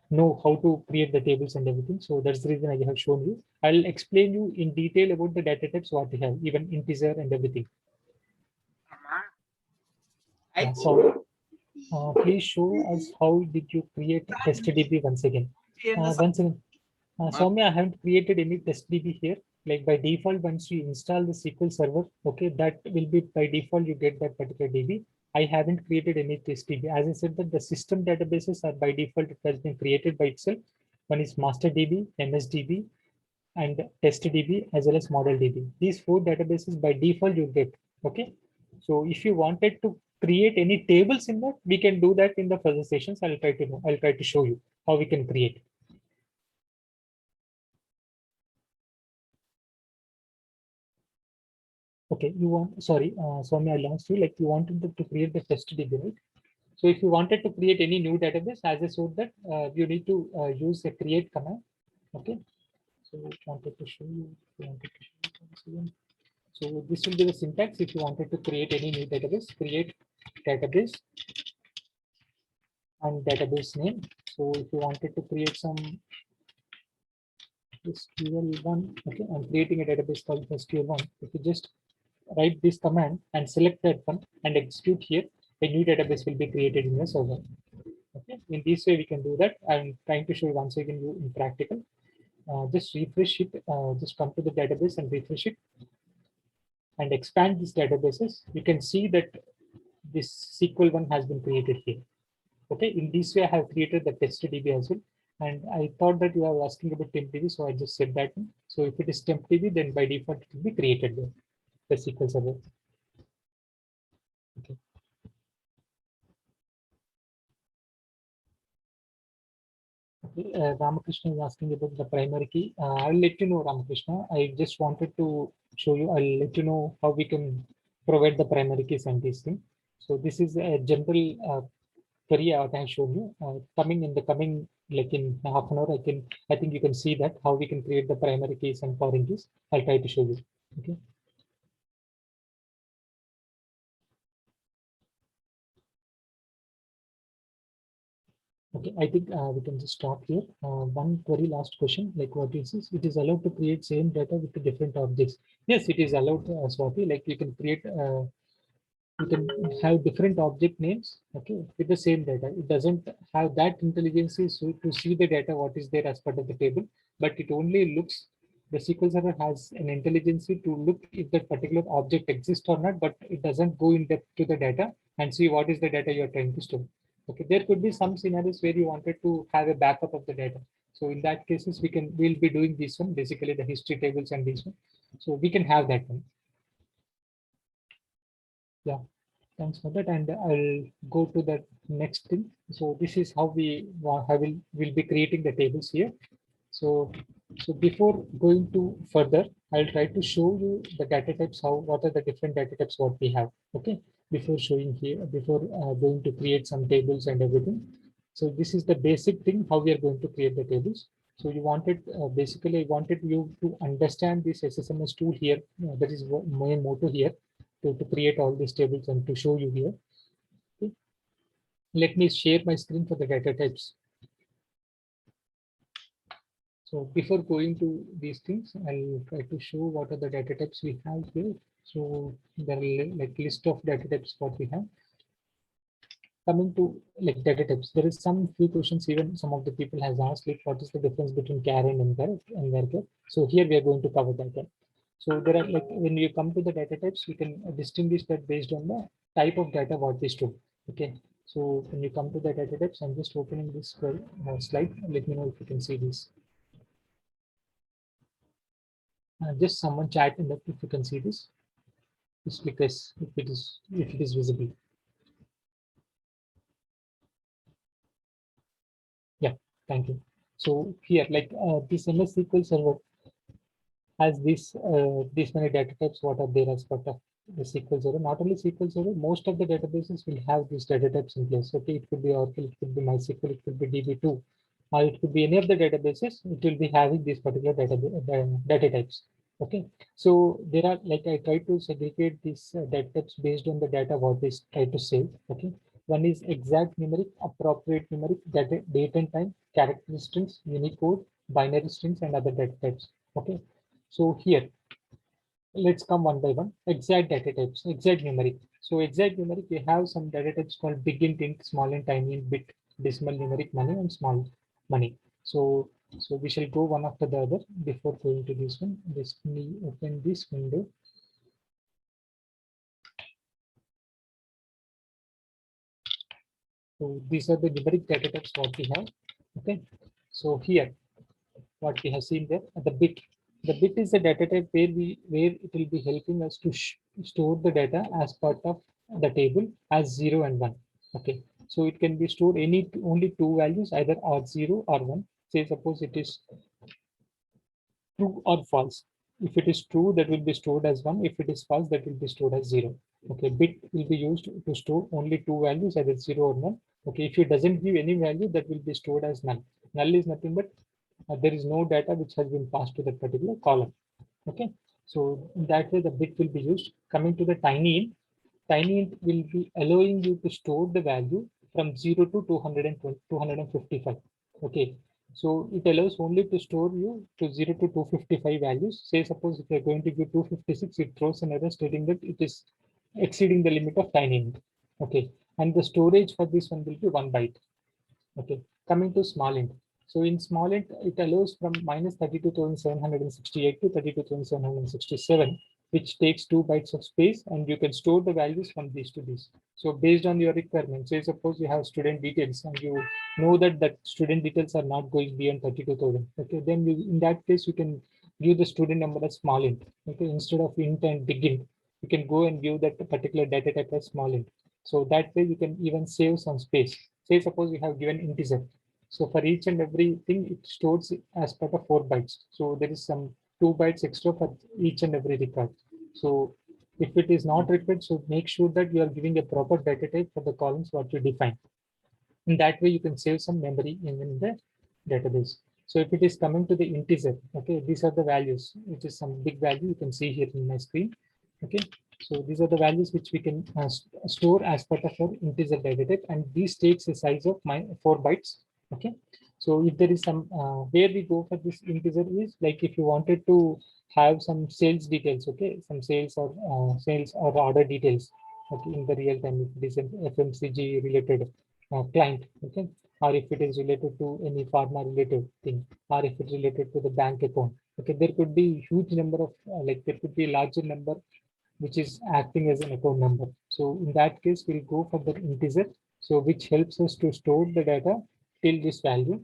know how to create the tables and everything. So that's the reason I have shown you. I'll explain you in detail about the data types, what we have, even integer and everything. So please show us how did you create TestDB once again. Once again, Soumya, I haven't created any TestDB here. Like by default, once you install the SQL Server, okay, that will be by default, you get that particular DB. I haven't created any TestDB. As I said, that the system databases are by default, it has been created by itself. One is MasterDB, MSDB, and TestDB, as well as ModelDB. These four databases by default you get. Okay. So if you wanted to create any tables in that, we can do that in the further sessions. I'll try to show you how we can create. Okay, you want, sorry, Swami, I lost you. Like you wanted to create the TestDB, right? So if you wanted to create any new database, as I showed that, you need to use a create command. Okay. So wanted to show you. So this will be the syntax if you wanted to create any new database, create database and database name. So if you wanted to create some SQL1, okay, I'm creating a database called SQL1. If you just write this command and select that one and execute here, a new database will be created in your server. Okay, in this way we can do that. I'm trying to show you once again you in practical. Just refresh it, just come to the database and refresh it and expand these databases. You can see that this SQL1 has been created here. Okay, in this way I have created the TestDB as well. And I thought that you are asking about TempDB, so I just said that. So if it is TempDB, then by default it will be created there. the SQL Server. Okay. Okay, Ramakrishna is asking about the primary key. I'll let you know, Ramakrishna. I just wanted to show you. I'll let you know how we can provide the primary keys and these things. So this is a general query I can show you. Coming in the coming, like in half an hour, I think you can see that how we can create the primary keys and foreign keys. I'll try to show you. Okay. Okay, I think we can just stop here. One very last question, like what is this? It is allowed to create same data with the different objects. Yes, it is allowed, Swati. Like you can create, you can have different object names, okay, with the same data. It doesn't have that intelligence to see the data, what is there as part of the table, but it only looks, the SQL Server has an intelligence to look if that particular object exists or not, but it doesn't go in depth to the data and see what is the data you're trying to store. Okay, there could be some scenarios where you wanted to have a backup of the data. So in that cases, we'll be doing this one, basically the history tables and this one. So we can have that one. Yeah, thanks for that. And I'll go to the next thing. So this is how we'll be creating the tables here. So before going to further, I'll try to show you the data types, what are the different data types what we have. Okay, before showing here, before going to create some tables and everything. So this is the basic thing how we are going to create the tables. So you wanted basically I wanted you to understand this SSMS tool here. That is my motto here to create all these tables and to show you here. Okay. Let me share my screen for the data types. So before going to these things, I'll try to show what are the data types we have here. So there are like list of data types what we have. Coming to like data types, there is some few questions even some of the people has asked, like what is the difference between Karen and Varchar. So here we are going to cover that one. So there are like when you come to the data types, we can distinguish that based on the type of data what we store. Okay. So when you come to the data types, I'm just opening this slide. Let me know if you can see this. Just someone chat in that if you can see this. Just because if it is visible. Yeah, thank you. So here, like this MS SQL Server has this many data types. What are there as part of the SQL Server? Not only SQL Server, most of the databases will have these data types in place. Okay, it could be Oracle, it could be MySQL, it could be DB2, or it could be any of the databases. It will be having these particular data types. Okay, so there are like I try to segregate these data types based on the data what is try to save. Okay, one is exact numeric, appropriate numeric, date and time, character strings, Unicode, binary strings, and other data types. Okay, so here let's come one by one. Exact data types, exact numeric. So exact numeric, we have some data types called big int, int, small int, tiny int, bit, decimal, numeric, money, and small money. So we shall go one after the other before going to this one. Let me open this window. So these are the numeric data types what we have. Okay. So here, what we have seen there, the bit. The bit is the data type where it will be helping us to store the data as part of the table as 0 and 1. Okay. So it can be stored only two values, either or 0 or 1. Say suppose it is true or false. If it is true, that will be stored as 1. If it is false, that will be stored as 0. Okay, bit will be used to store only two values, either 0 or 1. Okay, if it doesn't give any value, that will be stored as null. Null is nothing but there is no data which has been passed to that particular column. Okay, so in that way the bit will be used. Coming to the tiny int will be allowing you to store the value from 0 to 255. Okay, so it allows only to store you to 0 to 255 values. Say suppose if you're going to give 256, it throws an error stating that it is exceeding the limit of tiny int. Okay, and the storage for this one will be 1 byte. Okay, coming to small int. So in small int, it allows from minus 32,768 to 32,767, which takes 2 bytes of space, and you can store the values from these to these. So based on your requirements, say suppose you have student details and you know that student details are not going beyond 32,000. Okay, then in that case, you can give the student number as small int. Okay, instead of int and big int. you can go and view that particular data type as small int. So that way you can even save some space. Say suppose you have given integer. So for each and everything, it stores it as part of 4 bytes. So there is some 2 bytes extra for each and every record. So if it is not required, so make sure that you are giving a proper data type for the columns what you define. In that way, you can save some memory in the database. So if it is coming to the integer, okay, these are the values, which is some big value you can see here in my screen. Okay, so these are the values which we can store as part of our integer data type, and these takes a size of 4 bytes. Okay, so if there is some where we go for this integer is like if you wanted to have some sales details, okay, some sales or order details, okay, in the real time, if it is an FMCG related client, okay, or if it is related to any pharma related thing, or if it's related to the bank account, okay, there could be huge number of like there could be a larger number which is acting as an account number. So in that case, we'll go for the integer, so which helps us to store the data till this value.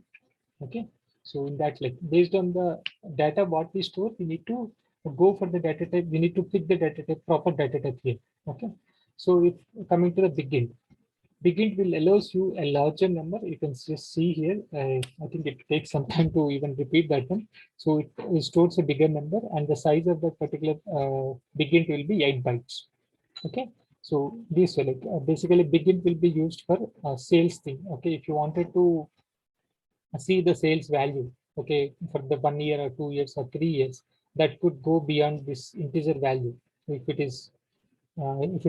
Okay, so in that, like based on the data what we store, we need to go for the data type. We need to pick the data type, proper data type here. Okay, so if coming to the begin. Begin will allows you a larger number. You can just see here. I think it takes some time to even repeat that one. So it stores a bigger number, and the size of that particular begin will be 8 bytes. Okay. So this will basically begin will be used for sales thing. Okay. If you wanted to see the sales value, okay, for the 1 year or 2 years or 3 years, that could go beyond this integer value. If it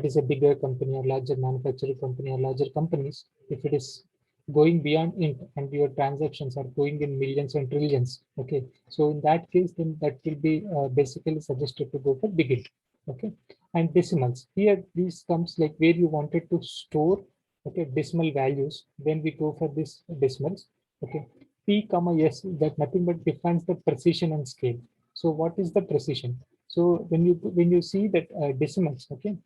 is a bigger company or larger manufacturing company or larger companies, if it is going beyond int and your transactions are going in millions and trillions, okay, so in that case, then that will be basically suggested to go for big int, okay. And decimals here, this comes like where you wanted to store, okay, decimal values, then we go for this decimals, okay. P comma s, that nothing but defines the precision and scale. So what is the precision? So when you see that decimals, okay,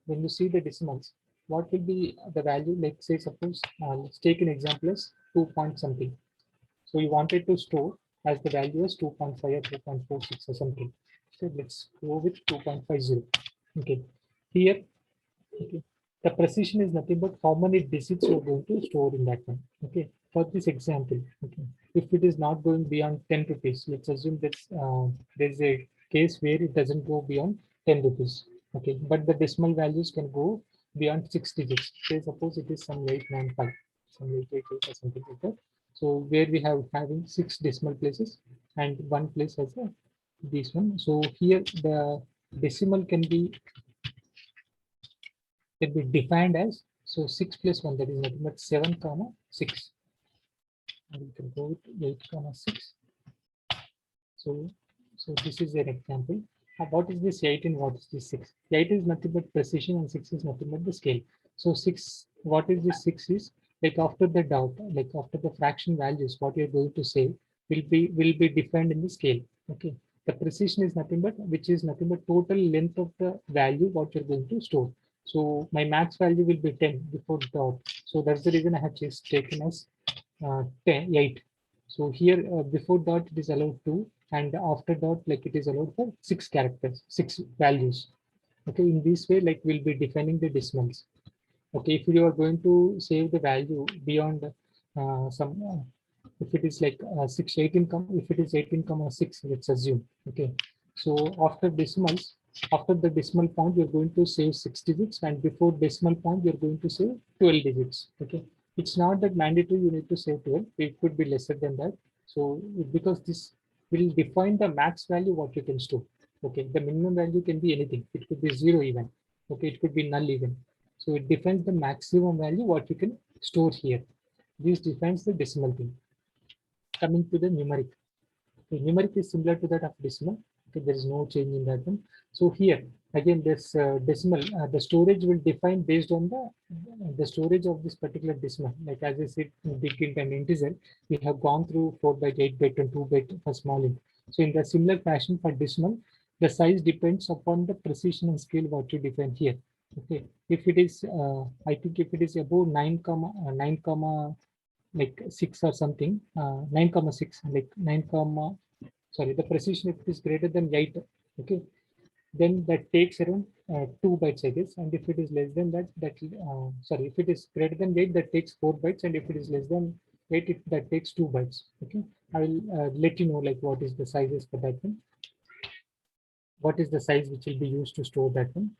when you see the decimals, what will be the value? Like say suppose let's take an example as 2 point something. So you wanted to store as the value as 2.5 or 2.46 or something. So let's go with 2.50. Okay, here, okay, the precision is nothing but how many digits you're going to store in that one. Okay, for this example, okay, if it is not going beyond 10 rupees, let's assume that there's a case where it doesn't go beyond 10 rupees. Okay, but the decimal values can go beyond 6 digits. Say suppose it is some 895, some 888 or something like that. So where we have having 6 decimal places and one place has a this one. So here the decimal can be defined as, so 6 plus 1, that is nothing but 7 comma 6, and we can go with 8 comma 6. So this is an example. What is this 8 and what is this 6? 8 is nothing but precision and 6 is nothing but the scale. So 6, what is this 6 is like after the dot, like after the fraction values, what you're going to say will be defined in the scale. Okay, the precision is nothing but, which is nothing but total length of the value what you're going to store. So my max value will be 10 before dot. So that's the reason I have just taken as 8. So here before dot it is allowed 2, and after dot like it is allowed for 6 characters, 6 values. Okay, in this way, like we'll be defining the decimals. Okay, if you are going to save the value beyond some, if it is like 18 if it is 18 comma 6, let's assume. Okay, so after decimals, after the decimal point, you're going to save 6 digits, and before decimal point, you're going to save 12 digits. Okay, it's not that mandatory you need to save 12, it could be lesser than that. So because this will define the max value what you can store. Okay, the minimum value can be anything, it could be 0 even. Okay, it could be null even. So it defines the maximum value what you can store here. This defines the decimal thing. Coming to the numeric. The numeric is similar to that of decimal. Okay, there is no change in that one. So here again, this decimal, the storage will define based on the storage of this particular decimal. Like as I said, in big int and integer, we have gone through 4 byte, 8 byte, and 2 byte for small int. So in the similar fashion for decimal, the size depends upon the precision and scale what you define here. Okay, if it is, I think if it is above 9 comma 9 comma like 6 or something, 9 comma 6, like 9 comma, sorry, the precision if it is greater than 8, okay, then that takes around 2 bytes, I guess. And if it is less than that, sorry, if it is greater than 8, that takes 4 bytes. And if it is less than 8, that takes 2 bytes. Okay, I will let you know like what is the sizes for that one. What is the size which will be used to store that one.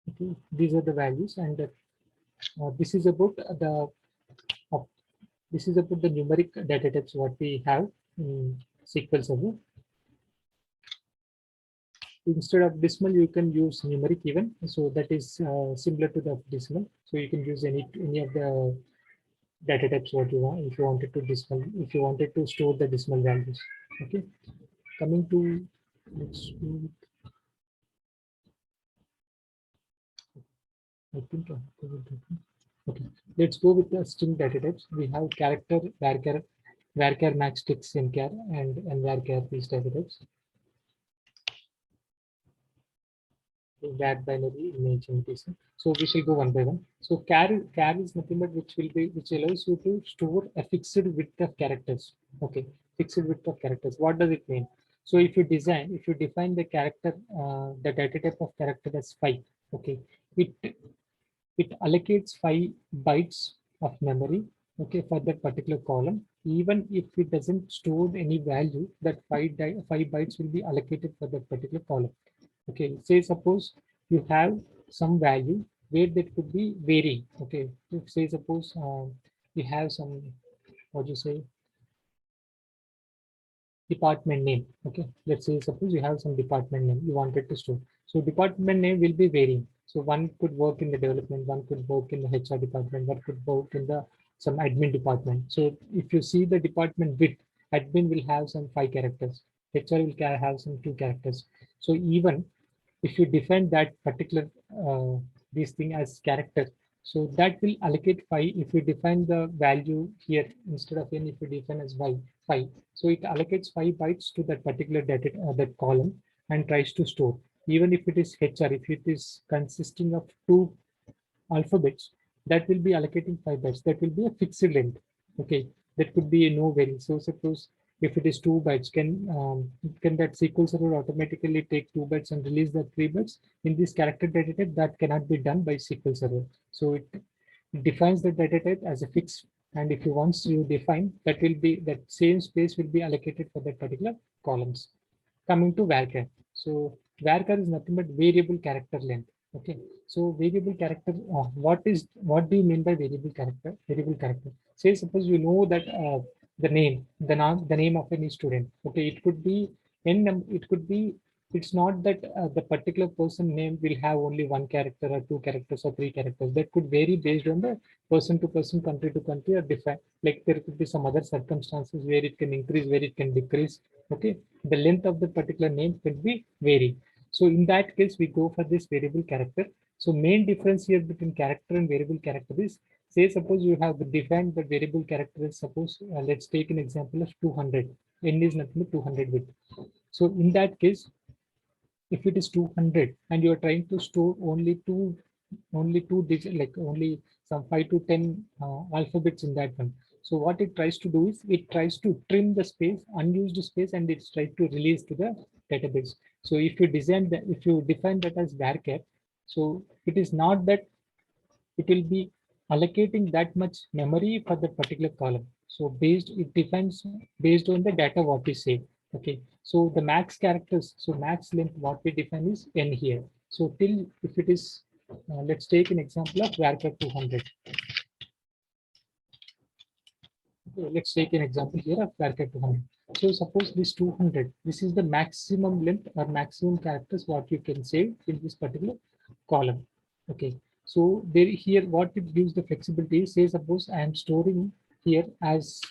Okay, these are the values, and this is about uh, this is about the numeric data types what we have in SQL Server. Instead of decimal, you can use numeric even. So that is similar to the decimal. So you can use any of the data types what you want if you wanted to decimal, if you wanted to store the decimal values. Okay, coming to let's do. I think okay. Let's go with the string data types. We have character, varchar, max, text, mchar, and varchar these data types. That binary image and this. So we shall go one by one. So char is nothing but which allows you to store a fixed width of characters. Okay, fixed width of characters. What does it mean? So if you define the character, the data type of character as 5. Okay, it allocates 5 bytes of memory. Okay, for that particular column. Even if it doesn't store any value, that 5 bytes will be allocated for that particular column. Okay, say suppose you have some value where that could be varying. Okay, if say suppose you have some, what do you say, department name. Okay, let's say suppose you have some department name you wanted to store. So department name will be varying. So one could work in the development, one could work in the HR department, one could work in the some admin department. So if you see the department width, admin will have some 5 characters, HR will have some 2 characters. So even if you define that particular this thing as character, so that will allocate 5. If you define the value here instead of n, if you define as y 5, so it allocates 5 bytes to that particular data that column and tries to store. Even if it is HR, if it is consisting of 2 alphabets, that will be allocating 5 bytes. That will be a fixed length. Okay, that could be a no vary. So suppose if it is 2 bytes, can that SQL server automatically take 2 bytes and release the 3 bytes? In this character data type, that cannot be done by SQL server. So it defines the data type as a fixed, and if you once you define, that will be that same space will be allocated for that particular columns. Coming to varchar. So varchar is nothing but variable character length. Okay, so variable character, what do you mean by variable character? Variable character. Say suppose you know that the name of any student. Okay, it could be it could be, it's not that the particular person name will have only 1 character or 2 characters or 3 characters. That could vary based on the person to person, country to country, or different. Like there could be some other circumstances where it can increase, where it can decrease. Okay, the length of the particular name can be vary. So in that case, we go for this variable character. So main difference here between character and variable character is, say suppose you have defined the variable character as suppose let's take an example of 200. N is nothing but 200 width. So in that case, if it is 200 and you are trying to store only two digits, like only some 5 to 10 alphabets in that one. So what it tries to do is it tries to trim the space, unused space, and it's tries to release to the database. So if you design that, if you define that as varchar, so it is not that it will be allocating that much memory for the particular column. So it defines based on the data what we say. Okay, so the max characters, so max length what we define is n here. So till if it is, let's take an example of varchar 200. Okay, let's take an example here of varchar 200. So suppose this 200, this is the maximum length or maximum characters what you can save in this particular column. Okay, so there here what it gives the flexibility is, say suppose I am storing here as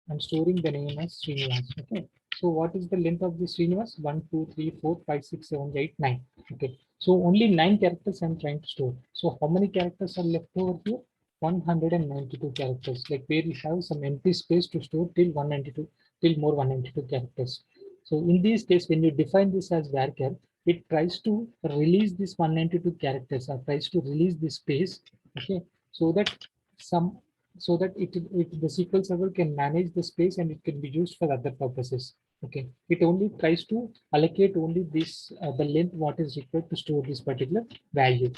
I'm storing the name as Srinivas. Okay, so what is the length of this Srinivas? 1, 2, 3, 4, 5, 6, 7, 8, 9. Okay, so only 9 characters I'm trying to store. So how many characters are left over here? 192 characters, like where we have some empty space to store till 192, till more 192 characters. So in this case, when you define this as varchar, it tries to release this 192 characters, or tries to release this space. Okay, so that some the SQL server can manage the space and it can be used for other purposes. Okay, it only tries to allocate only this the length what is required to store this particular value.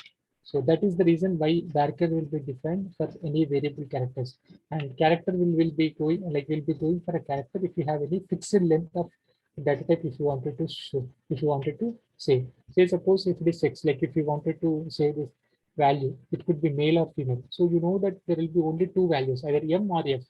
So that is the reason why varchar will be defined for any variable characters, and character will be going will be going for a character if you have any fixed length of data type. If you wanted to show, if you wanted to say, suppose if it is sex, like if you wanted to say this value, it could be male or female. So you know that there will be only two values, either m or f,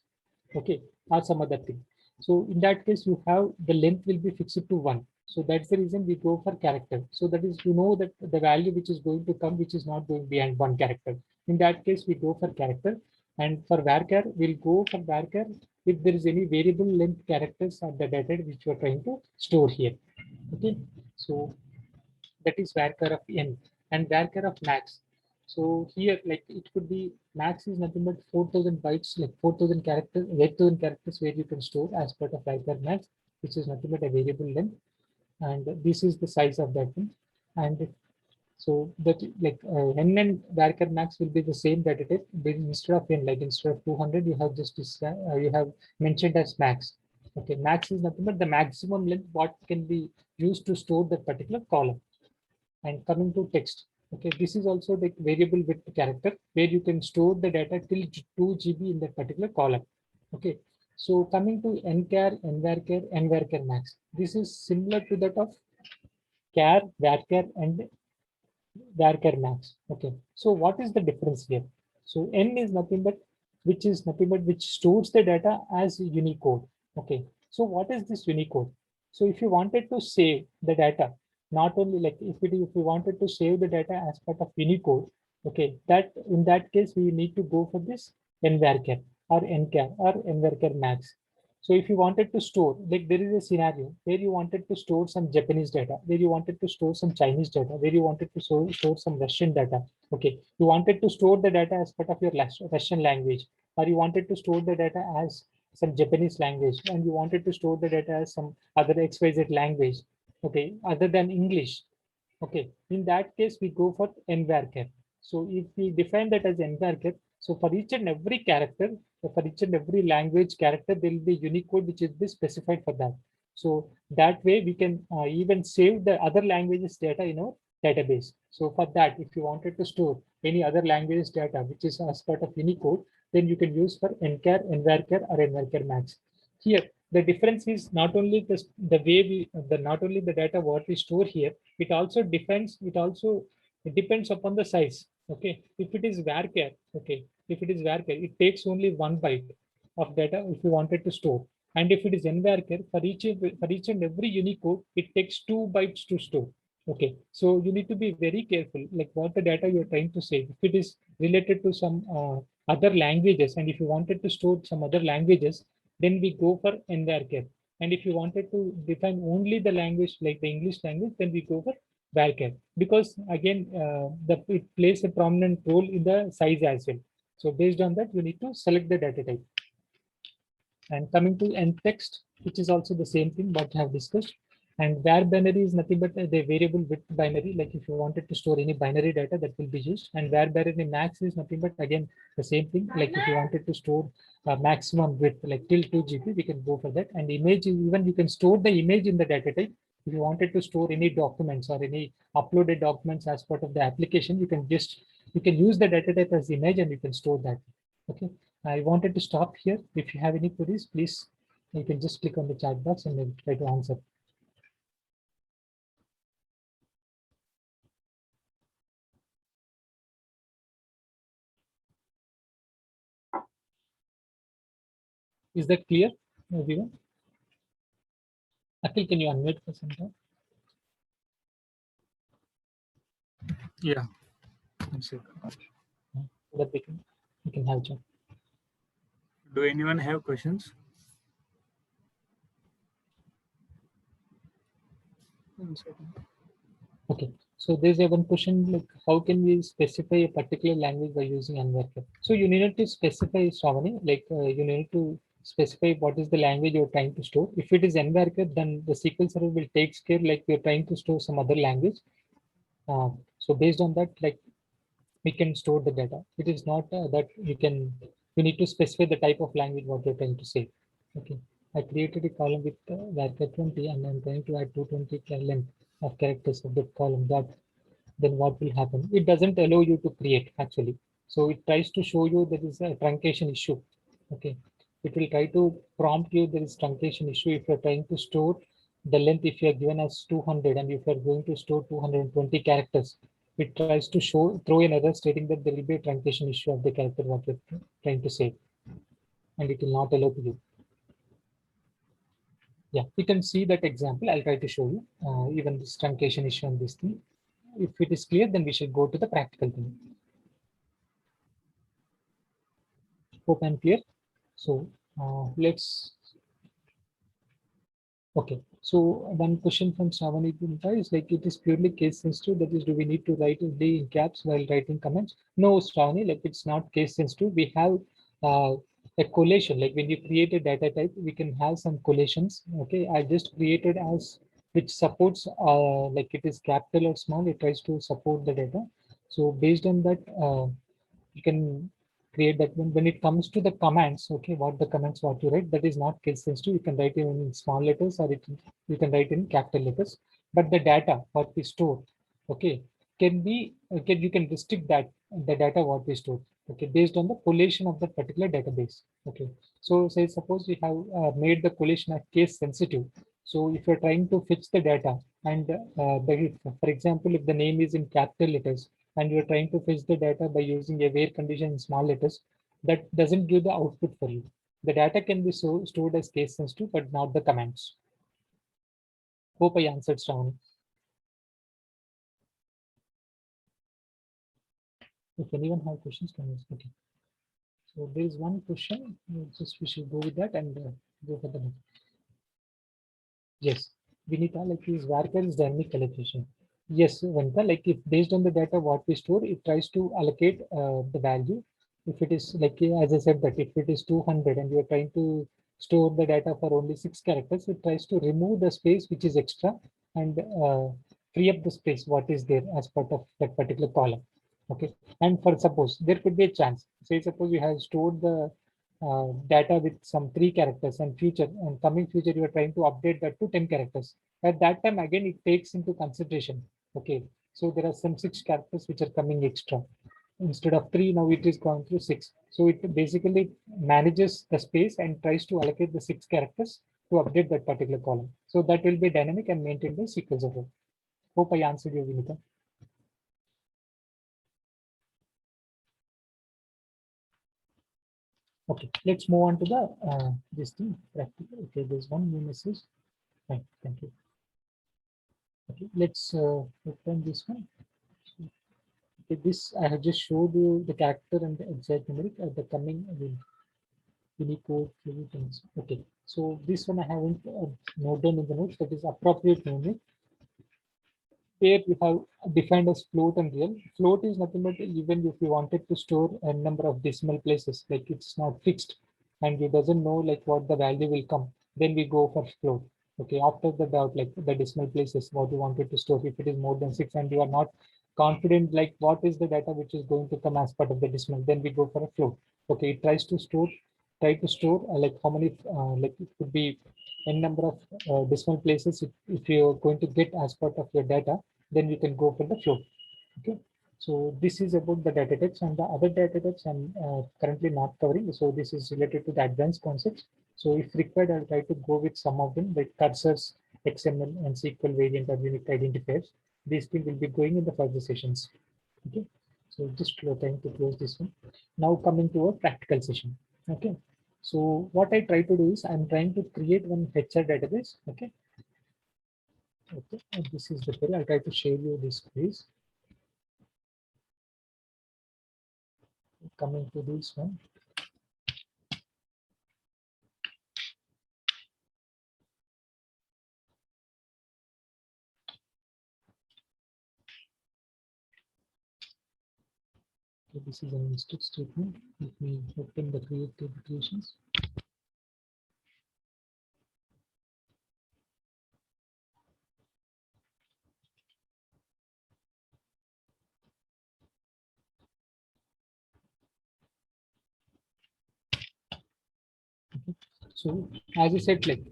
okay, or some other thing. So in that case, you have the length will be fixed to 1. So that's the reason we go for character. So that is, you know that the value which is going to come, which is not going behind one character. In that case, we go for character. And for varchar, we'll go for varchar if there is any variable length characters of the data which you are trying to store here. Okay. So that is varchar of n, and varchar of max. So here, like it could be max is nothing but 4,000 bytes, like 4,000 characters, 8,000 characters where you can store as part of varchar max, which is nothing but a variable length, and this is the size of that one. And so that n and varchar max will be the same data type, but instead of n, like instead of 200, you have just this, you have mentioned as max. Okay, max is nothing but the maximum length what can be used to store that particular column. And coming to text, okay, this is also the variable width character where you can store the data till 2 GB in that particular column. Okay, so coming to nchar, nvarchar, nvarchar max, this is similar to that of char, varchar, and varchar max. Okay, so what is the difference here? So n is nothing but which stores the data as Unicode. Okay, so what is this Unicode? So if you wanted to save the data, not only like if you wanted to save the data as part of Unicode, okay, that in that case we need to go for this nvarchar or nchar or nvarchar max. So if you wanted to store, like there is a scenario where you wanted to store some Japanese data, where you wanted to store some Chinese data, where you wanted to store some Russian data. Okay, you wanted to store the data as part of your Russian language, or you wanted to store the data as some Japanese language, and you wanted to store the data as some other XYZ language. Okay, other than English. Okay, in that case, we go for nvarchar. So if we define that as nvarchar, so for each and every character, for each and every language character, there will be Unicode which is be specified for that. So that way we can even save the other languages data in our database. So for that, if you wanted to store any other languages data which is as part of Unicode, then you can use for nchar, nvarchar, or nvarchar max. Here, the difference is not only the way not only the data what we store here, it depends upon the size. Okay, if it is varchar, okay, if it is varchar, it takes only 1 byte of data if you wanted to store. And if it is nvarchar, for each and every Unicode, it takes 2 bytes to store. Okay, so you need to be very careful, like what the data you're trying to save. If it is related to some other languages, and if you wanted to store some other languages, then we go for nvarchar. And if you wanted to define only the language, like the English language, then we go for varchar, because again, it plays a prominent role in the size as well. So based on that, you need to select the data type. And coming to ntext, which is also the same thing what I have discussed. And var binary is nothing but the variable width binary. Like if you wanted to store any binary data, that will be used. And var binary max is nothing but again the same thing. Like if you wanted to store maximum width, like till 2 GB, we can go for that. And image, even you can store the image in the data type. If you wanted to store any documents or any uploaded documents as part of the application, you can use the data type as image, and you can store that. Okay. I wanted to stop here. If you have any queries, please, you can just click on the chat box and then try to answer. Is that clear, everyone? Akhil, can you unmute for some time? Yeah. One second. So that we can have chat. Do anyone have questions? One second. Okay. So there's a one question, like how can we specify a particular language by using nvarchar? So you need to specify, Shravani, like you need to specify what is the language you're trying to store. If it is nvarchar, then the SQL Server will take care like you're trying to store some other language. So based on that, like we can store the data. It is not that you need to specify the type of language what you're trying to say. Okay. I created a column with varchar 20 and I'm trying to add 220 length of characters of that column. That then what will happen? It doesn't allow you to create actually. So it tries to show you there is a truncation issue. Okay. It will try to prompt you there is truncation issue if you're trying to store the length. If you're given as 200 and if you're going to store 220 characters, it tries to throw an error stating that there will be a truncation issue of the character what you're trying to say, and it will not allow you. Yeah, you can see that example. I'll try to show you even this truncation issue on this thing. If it is clear, then we should go to the practical thing. Hope I'm clear. So let's. Okay. So one question from Savani is like it is purely case sensitive. That is, do we need to write only in caps while writing comments? No, Savani, like it's not case sensitive. We have a collation. Like when you create a data type, we can have some collations. Okay, I just created as which supports like it is capital or small. It tries to support the data. So based on that, you can create that one. When it comes to the commands, okay, what the commands what you write, that is not case sensitive. You can write it in small letters or you can write in capital letters. But the data what we store, okay, can be okay, you can restrict that the data what we store, okay, based on the collation of that particular database. Okay, so say suppose we have made the collation as case sensitive. So if you're trying to fetch the data and for example, if the name is in capital letters and you're trying to fetch the data by using a where condition in small letters, that doesn't give the output for you. The data can be stored as case sensitive, but not the commands. Hope I answered, Shravani. If anyone have questions, can ask. Okay. So there is one question. Just we should go with that and go for the next. Yes, Vinita, like is varchar is dynamic calculation. Yes, Vanita, like if based on the data what we store, it tries to allocate the value. If it is like as I said that if it is 200 and you are trying to store the data for only 6 characters, it tries to remove the space which is extra and free up the space what is there as part of that particular column. Okay, and for suppose there could be a chance. Say suppose you have stored the data with some 3 characters and future and coming future you are trying to update that to 10 characters. At that time again it takes into consideration. Okay, so there are some 6 characters which are coming extra. Instead of 3, now it is gone through 6. So it basically manages the space and tries to allocate the 6 characters to update that particular column. So that will be dynamic and maintained by SQL Server. Hope I answered you, Vinita. Okay, let's move on to the this thing practical. Okay, there's one new message. Fine, thank you. Okay, let's open this one. Okay, this I have just showed you the character and the exact numeric at the coming Unicode things. Okay, so this one I haven't noted down in the notes. That is appropriate numeric. Here we have defined as float and real. Float is nothing but even if you wanted to store a number of decimal places, like it's not fixed and you doesn't know like what the value will come, then we go for float. Okay, after the doubt, like the decimal places, what you wanted to store, if it is more than 6 and you are not confident, like what is the data which is going to come as part of the decimal, then we go for a float. Okay, it tries to try to store like how many, like it could be n number of decimal places if you're going to get as part of your data, then we can go for the float. Okay, so this is about the data types, and the other data types I'm currently not covering. So this is related to the advanced concepts. So if required, I'll try to go with some of them like cursors, XML, and SQL variant or unique identifiers. These things will be going in the further sessions. Okay, so just trying to close this one. Now coming to a practical session. Okay, so what I try to do is I'm trying to create one HR database. Okay, okay, and this is the query. I'll try to share you this quiz. Coming to this one. Okay, this is an instruct statement. Let me open the creative creations. Okay. So as I said, like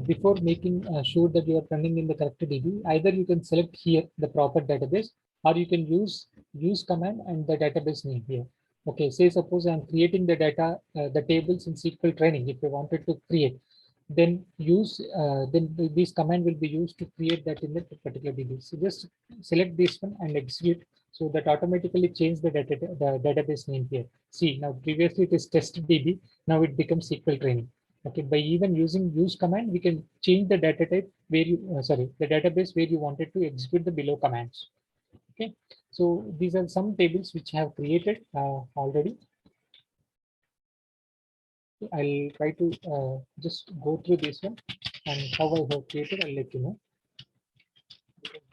before making sure that you are running in the correct DB, either you can select here the proper database, or you can use command and the database name here. Okay, say suppose I'm creating the data, the tables in SQL training. If you wanted to create, then this command will be used to create that in the particular DB. So just select this one and execute. So that automatically change the database name here. See, now previously it is test DB, now it becomes SQL training. Okay, by even using use command, we can change the data type where you the database where you wanted to execute the below commands. Okay, so these are some tables which I have created already. I'll try to just go through this one and how I have created. I'll let you know.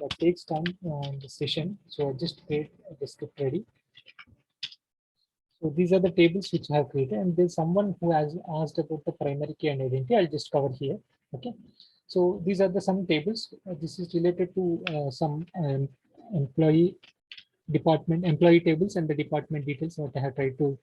That takes time in the session, so I just create the script ready. So these are the tables which I have created, and there's someone who has asked about the primary key and identity. I'll just cover here. Okay. So these are the some tables. This is related to some employee tables and the department details that I have tried to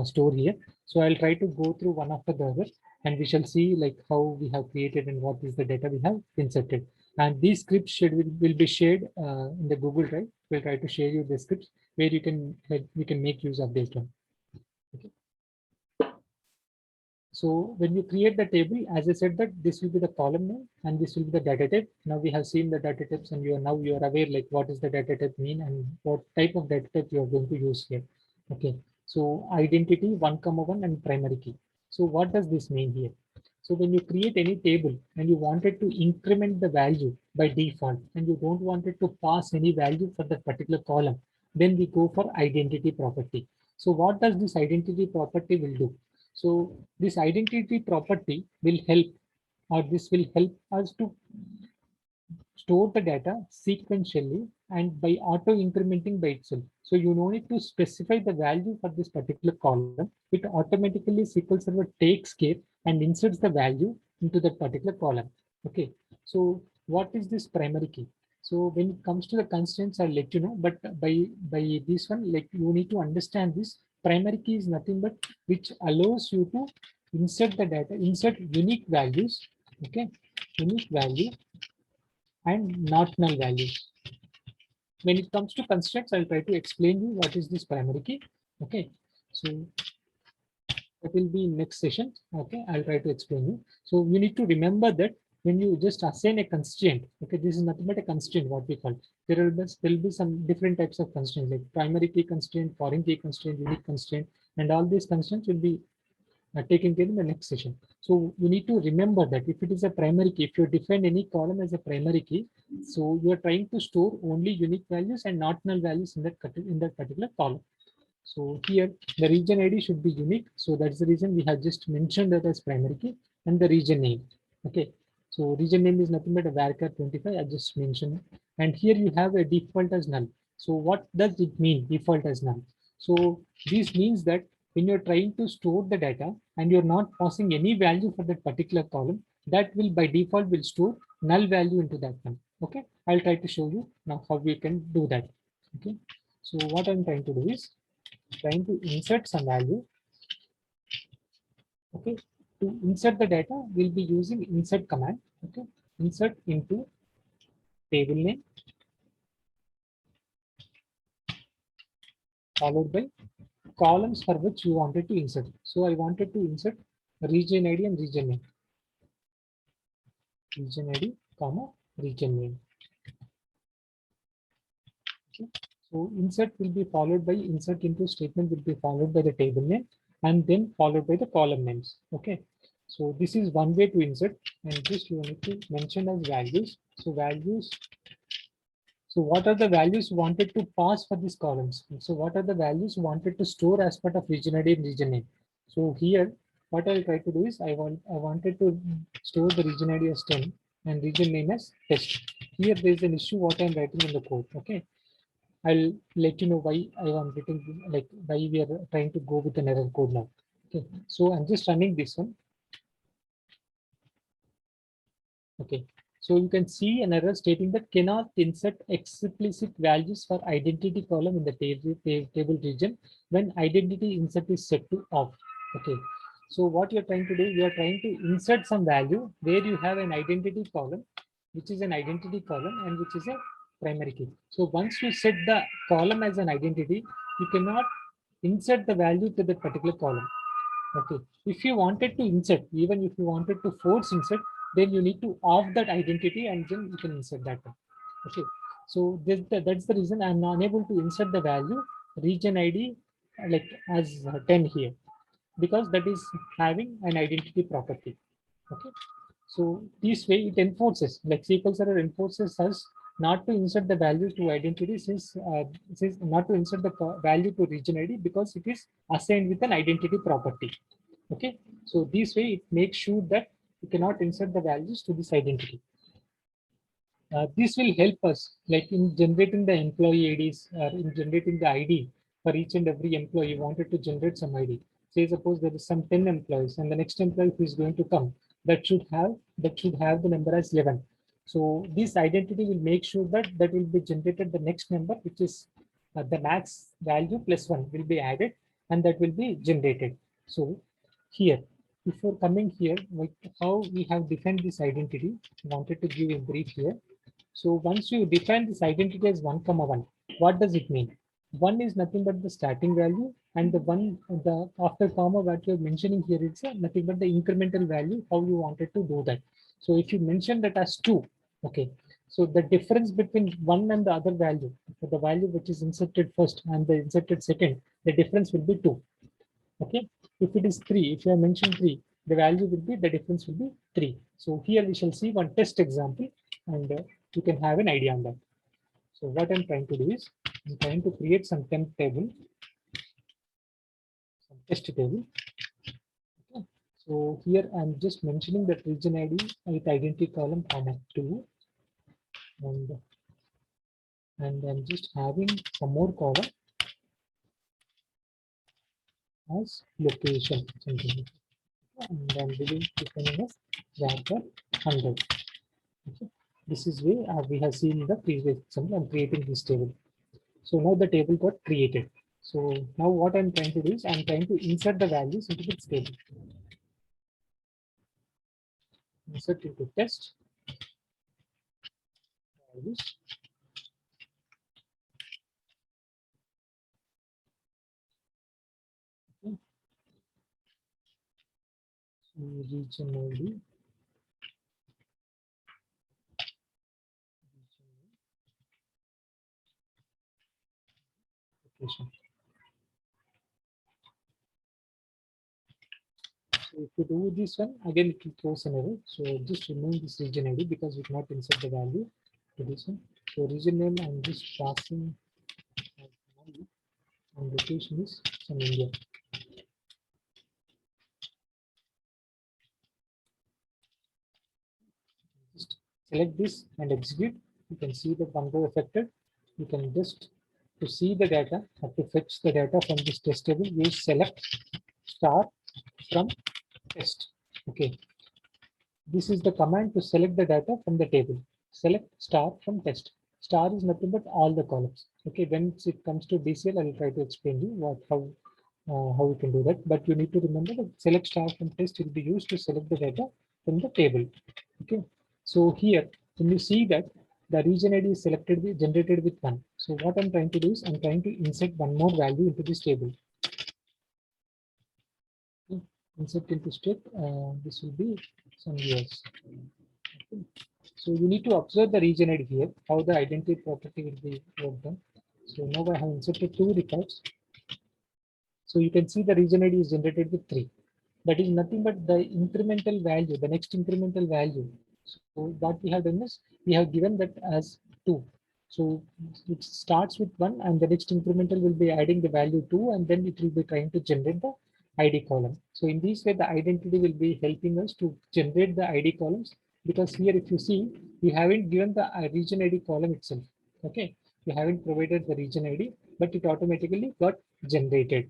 store here. So I'll try to go through one after the other, and we shall see like how we have created and what is the data we have inserted. And these scripts will be shared in the Google Drive. We'll try to share you the scripts where you can we can make use of this one. Okay. So when you create the table, as I said that this will be the column name and this will be the data type. Now we have seen the data types and you are aware like what is the data type mean and what type of data type you are going to use here. Okay. So identity 1,1 and primary key. So what does this mean here? So when you create any table and you wanted to increment the value by default and you don't want it to pass any value for that particular column, then we go for identity property. So what does this identity property will do? So this identity property will help, or this will help us to store the data sequentially and by auto incrementing by itself. So you don't need to specify the value for this particular column. It automatically SQL Server takes care and inserts the value into that particular column. Okay. So what is this primary key? So when it comes to the constraints, I'll let you know, but by this one, like you need to understand this primary key is nothing but which allows you to insert the data, insert unique values, okay, unique value and not null values. When it comes to constructs, I'll try to explain you what is this primary key. Okay, so that will be next session. Okay, I'll try to explain you. So you need to remember that when you just assign a constraint, okay, this is nothing but a constraint, what we call. There will be some different types of constraints like primary key constraint, foreign key constraint, unique constraint, and all these constraints will be taken care in the next session. So you need to remember that if it is a primary key, if you define any column as a primary key, so you are trying to store only unique values and not null values in that particular column. So here the region ID should be unique. So that's the reason we have just mentioned that as primary key and the region name. Okay. So region name is nothing but a varchar 25. I just mentioned, and here you have a default as null. So what does it mean default as null? So this means that when you're trying to store the data and you're not passing any value for that particular column, that will by default will store null value into that one. Okay. I'll try to show you now how we can do that. Okay. So what I'm trying to do is trying to insert some value. Okay, to insert the data, we'll be using insert command. Okay, insert into table name followed by columns for which you wanted to insert. So I wanted to insert region ID and region name. Region ID, comma, region name. Okay. So insert will be followed by insert into statement will be followed by the table name and then followed by the column names. Okay. So this is one way to insert, and this you need to mention as values. So values. So what are the values wanted to pass for these columns? So what are the values wanted to store as part of region ID and region name? So here, what I'll try to do is I wanted to store the region ID as 10 and region name as test. Here there is an issue what I'm writing in the code. Okay. I'll let you know why I am writing like why we are trying to go with an error code now. Okay. So I'm just running this one. Okay, so you can see an error stating that cannot insert explicit values for identity column in the table region when identity insert is set to off. Okay, So what you're trying to do, you're trying to insert some value where you have an identity column, which is an identity column and which is a primary key. So once you set the column as an identity, you cannot insert the value to that particular column. Okay. If you wanted to insert, even if you wanted to force insert, then you need to off that identity and then you can insert that one. Okay. So that's the reason I'm unable to insert the value region ID like as 10 here, because that is having an identity property. Okay. So this way it enforces, like SQL Server enforces us not to insert the value to identity since not to insert the value to region ID because it is assigned with an identity property. Okay. So this way it makes sure that you cannot insert the values to this identity. This will help us like in generating the employee IDs or in generating the ID for each and every employee. You wanted to generate some ID. Say suppose there is some 10 employees and the next employee who is going to come, that should have the number as 11. So this identity will make sure that that will be generated the next number, which is the max value plus 1 will be added and that will be generated. So here, before coming here, like how we have defined this identity, I wanted to give a brief here. So once you define this identity as 1, 1, what does it mean? 1 is nothing but the starting value, and the after comma what you're mentioning here is nothing but the incremental value, how you wanted to do that. So if you mention that as 2, okay, so the difference between 1 and the other value, the value which is inserted first and the inserted second, the difference will be 2. Okay, if it is 3, if you have mentioned 3, the value will be, the difference will be 3. So here we shall see one test example and you can have an idea on that. So what I'm trying to do is I'm trying to create some temp table, some test table. Okay. So here I'm just mentioning that region ID with identity column comma 2, and I'm just having some more column as location, something like that. And I'm defining as wrapper 100. Okay. This is way we have seen in the previous example. I'm creating this table. So now the table got created. So now what I'm trying to do is I'm trying to insert the values into this table. Insert into test values. Okay. So region ID. Location. So if you do this one, again it will throw an error. So just remove this region ID because we cannot insert the value to this one. So region name I'm just passing and location is from India. Just select this and execute. You can see the control affected. You can just to see the data, have to fetch the data from this test table, use select star from test. Okay. This is the command to select the data from the table. Select star from test. Star is nothing but all the columns. Okay, when it comes to DCL, I will try to explain you how we can do that. But you need to remember that select star from test will be used to select the data from the table. Okay, so here when you see that the region ID is selected with generated with 1. So what I'm trying to do is I'm trying to insert one more value into this table. Okay. Insert into state. This will be some years. Okay. So you need to observe the region ID here, how the identity property will be worked on. So now I have inserted 2 records. So you can see the region ID is generated with 3. That is nothing but the incremental value, the next incremental value. So what we have done is we have given that as 2. So it starts with 1 and the next incremental will be adding the value 2 and then it will be trying to generate the ID column. So in this way, the identity will be helping us to generate the ID columns, because here if you see, we haven't given the region ID column itself. Okay, we haven't provided the region ID, but it automatically got generated.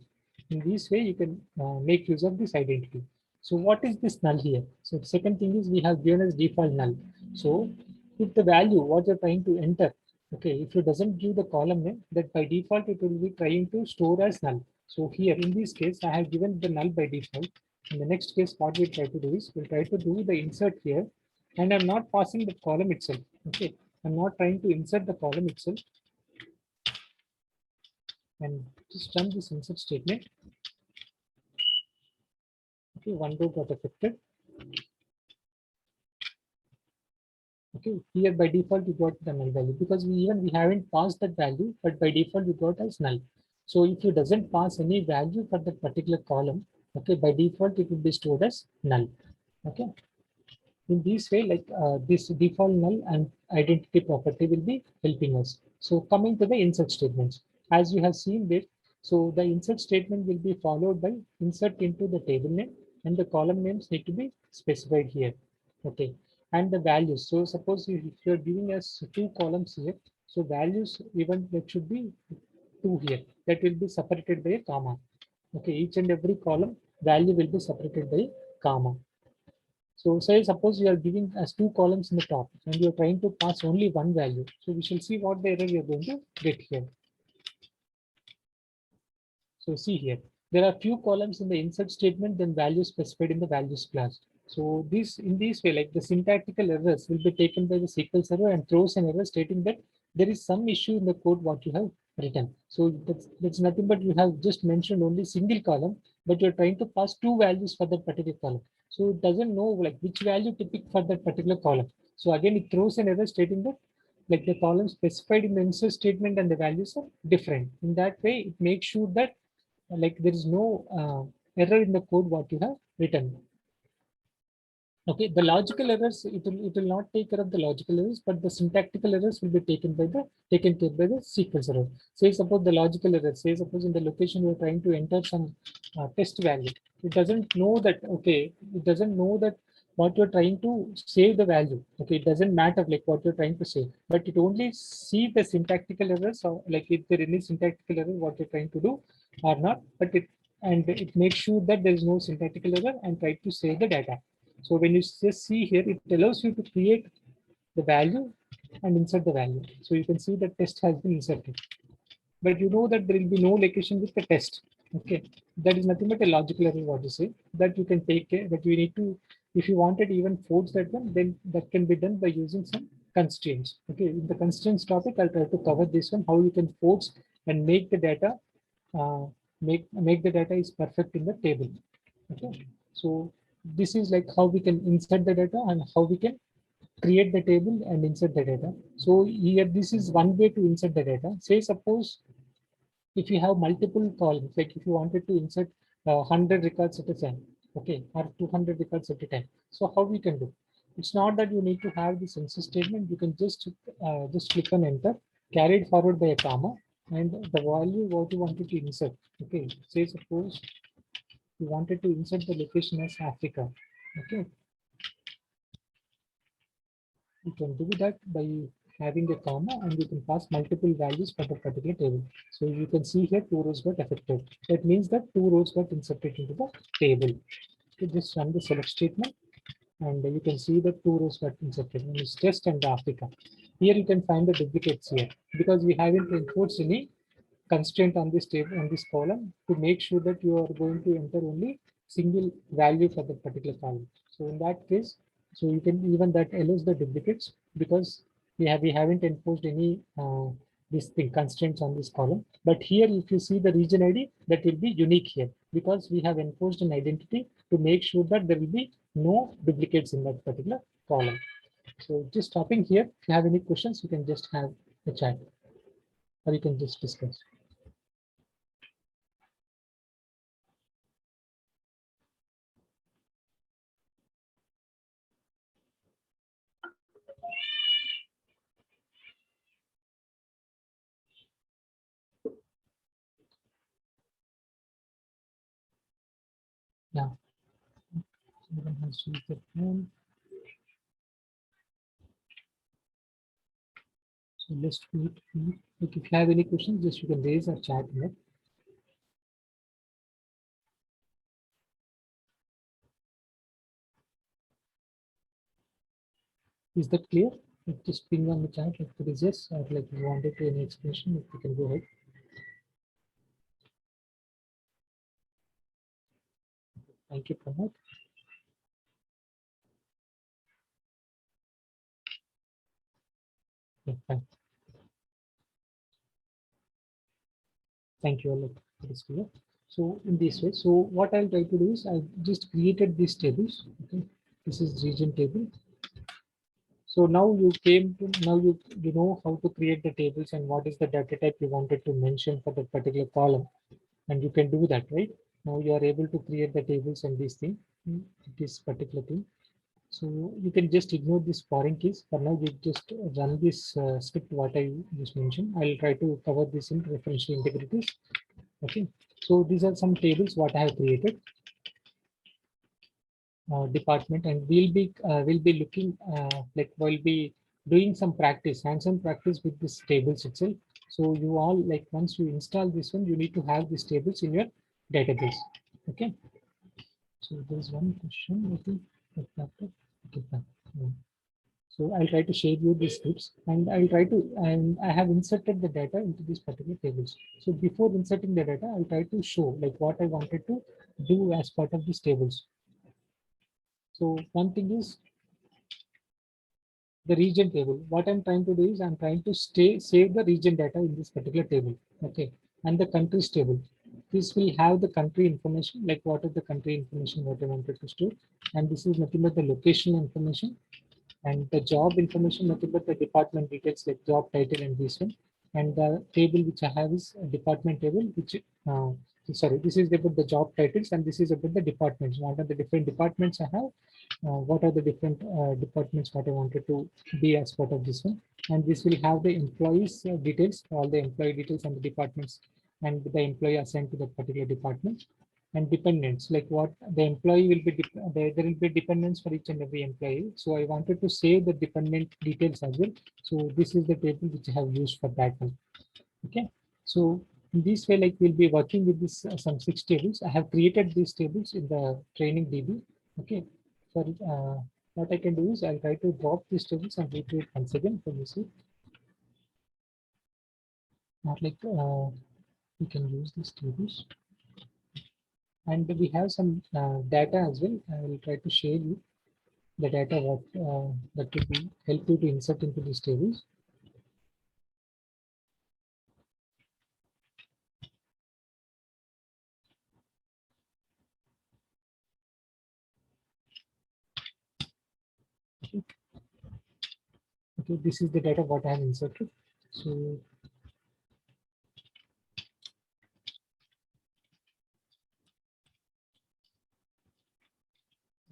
In this way, you can make use of this identity. So what is this null here? So the second thing is we have given as default null. So if the value what you're trying to enter, okay, if it doesn't give the column name, that by default it will be trying to store as null. So here in this case, I have given the null by default. In the next case, what we try to do is we'll try to do the insert here, and I'm not passing the column itself. Okay, I'm not trying to insert the column itself, and just run this insert statement. Okay, one row got affected. Okay, here by default we got the null value because we haven't passed that value, but by default we got as null. So if you doesn't pass any value for that particular column, okay, by default it will be stored as null. Okay, in this way, like this default null and identity property will be helping us. So coming to the insert statements, as you have seen this, so the insert statement will be followed by insert into the table name, and the column names need to be specified here. Okay, and the values. So suppose if you're giving us two columns here, so values even that should be two here. That will be separated by a comma. Okay, each and every column value will be separated by a comma. So say suppose you are giving us two columns in the top and you're trying to pass only one value. So we shall see what the error you're going to get here. So see here, there are few columns in the insert statement, then values specified in the values class. So this in this way, like the syntactical errors will be taken by the SQL server and throws an error stating that there is some issue in the code what you have written. So that's nothing but you have just mentioned only single column, but you're trying to pass two values for that particular column. So it doesn't know like which value to pick for that particular column. So again, it throws an error stating that like the column specified in the insert statement and the values are different. In that way, it makes sure that like there is no error in the code what you have written. Okay, the logical errors it will not take care of the logical errors, but the syntactical errors will be taken care by the SQL server. Say suppose the logical error, say suppose in the location you are trying to enter some test value, it doesn't know that it doesn't know that what you're trying to save the value. Okay, it doesn't matter like what you're trying to say, but it only see the syntactical errors or like if there is any syntactical error what you're trying to do or not, but it makes sure that there is no syntactical error and try to save the data. So when you just see here, it allows you to create the value and insert the value. So you can see the test has been inserted. But you know that there will be no location with the test. Okay, that is nothing but a logical error what you say that you can take care that you need to, if you wanted even force that one, then that can be done by using some constraints. Okay, in the constraints topic, I'll try to cover this one, how you can force and make the data uh, make the data is perfect in the table. Okay, so this is like how we can insert the data and how we can create the table and insert the data. So here, this is one way to insert the data. Say suppose if you have multiple columns, like if you wanted to insert 100 records at a time, okay, or 200 records at a time. So how we can do? It's not that you need to have this insert statement. You can just click on enter, carry it forward by a comma, and the value what you wanted to insert. Okay, say suppose you wanted to insert the location as Africa. Okay, you can do that by having a comma and you can pass multiple values for the particular table. So you can see here two rows got affected. That means that two rows got inserted into the table. You just run the select statement and you can see that two rows got inserted. One is test and Africa. Here you can find the duplicates here because we haven't enforced any constraint on this table on this column to make sure that you are going to enter only single value for the particular column. So in that case, so you can even that allows the duplicates because we haven't enforced any this thing constraints on this column. But here, if you see the region ID, that will be unique here because we have enforced an identity to make sure that there will be no duplicates in that particular column. So just stopping here. If you have any questions, you can just have a chat or you can just discuss. Yeah. Someone has used their phone. So let's wait. Like if you have any questions, just you can raise or chat in it. Is that clear? Like just ping on the chat if it is yes, or like you wanted to any explanation, if you can go ahead. Thank you, Pramod. Yeah, fine. Thank you, all for this clear. So in this way, so what I'll try to do is I just created these tables. Okay, this is region table. So now you know how to create the tables and what is the data type you wanted to mention for that particular column, and you can do that, right? Now you are able to create the tables and this thing, this particular thing. So you can just ignore these foreign keys. For now, you just run this script what I just mentioned. I'll try to cover this in referential integrities. Okay. So these are some tables what I have created. Department, and we'll be looking like we'll be doing some practice, hands-on practice with this tables itself. So you all, like, once you install this one, you need to have these tables in your database. Okay. So there's one question. I think. Okay, fine. So I'll try to share you these scripts, and I have inserted the data into these particular tables. So before inserting the data, I'll try to show like what I wanted to do as part of these tables. So one thing is the region table. What I'm trying to do is I'm trying to save the region data in this particular table. Okay. And the countries table. This will have the country information, like what is the country information what I wanted to store. And this is nothing but the location information, and the job information, nothing but the department details like job title and this one. And the table which I have is a department table, which sorry, this is about the job titles, and this is about the departments. What are the different departments I have? What are the different departments what I wanted to be as part of this one? And this will have the employees details, all the employee details and the departments, and the employee assigned to that particular department. And dependents, like what the employee will be, there will be dependents for each and every employee. So I wanted to save the dependent details as well. So this is the table which I have used for that one. Okay. So in this way, like we'll be working with this some 6 tables. I have created these tables in the training DB. Okay. For what I can do is I'll try to drop these tables and recreate once again for this. Not like we can use these tables. And we have some data as well. I will try to share you the data what that will be help you to insert into these tables. Okay, this is the data what I have inserted. So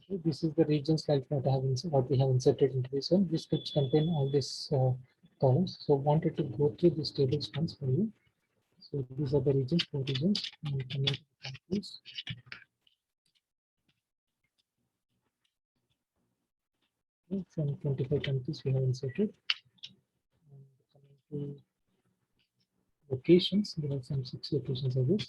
okay, this is the regions like what I have what we have inserted into this one. This scripts contain all these columns. So wanted to go through these tables once for you. So these are the regions, 4 regions, and coming to the countries. Okay, from 25 countries we have inserted. And coming to locations, there are some 6 locations of this.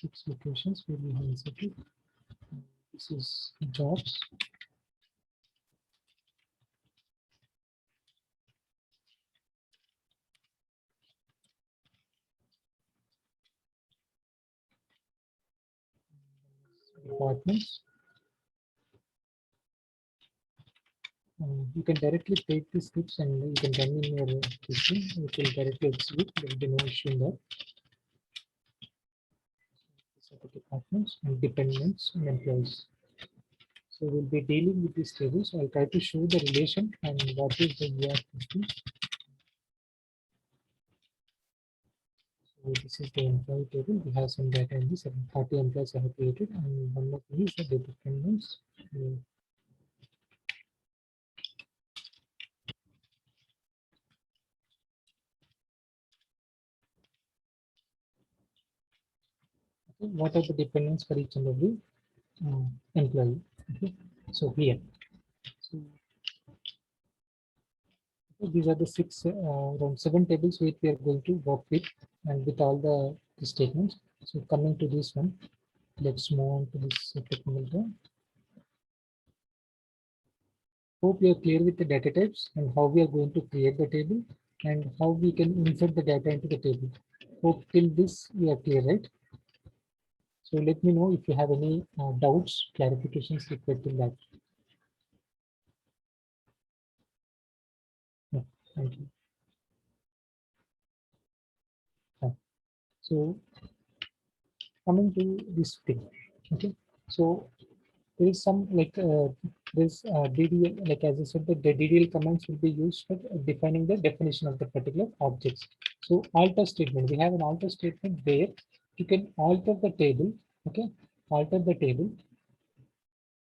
Six locations where we have inserted. This is jobs. Departments. You can directly take the scripts and you can run in your system. You can directly execute. There will be no issue in that. These are the departments and dependents and employees. So we'll be dealing with these tables. So I'll try to show the relation and what is the ER system. So this is the employee table. We have some data in this. 30 employees I have created, and one of these are the dependents. Okay. What are the dependents for each and every employee? Okay. So here. So these are the 6 around 7 tables which we are going to work with, and with all the statements. So coming to this one, let's move on to this technical term. Hope you are clear with the data types and how we are going to create the table and how we can insert the data into the table. Hope till this you are clear, right? So let me know if you have any doubts, clarifications regarding that. Yeah, thank you. So coming to this thing, okay. So there is some like this DDL, like as I said, the DDL commands will be used for defining the definition of the particular objects. So alter statement, we have an alter statement where you can alter the table, okay, alter the table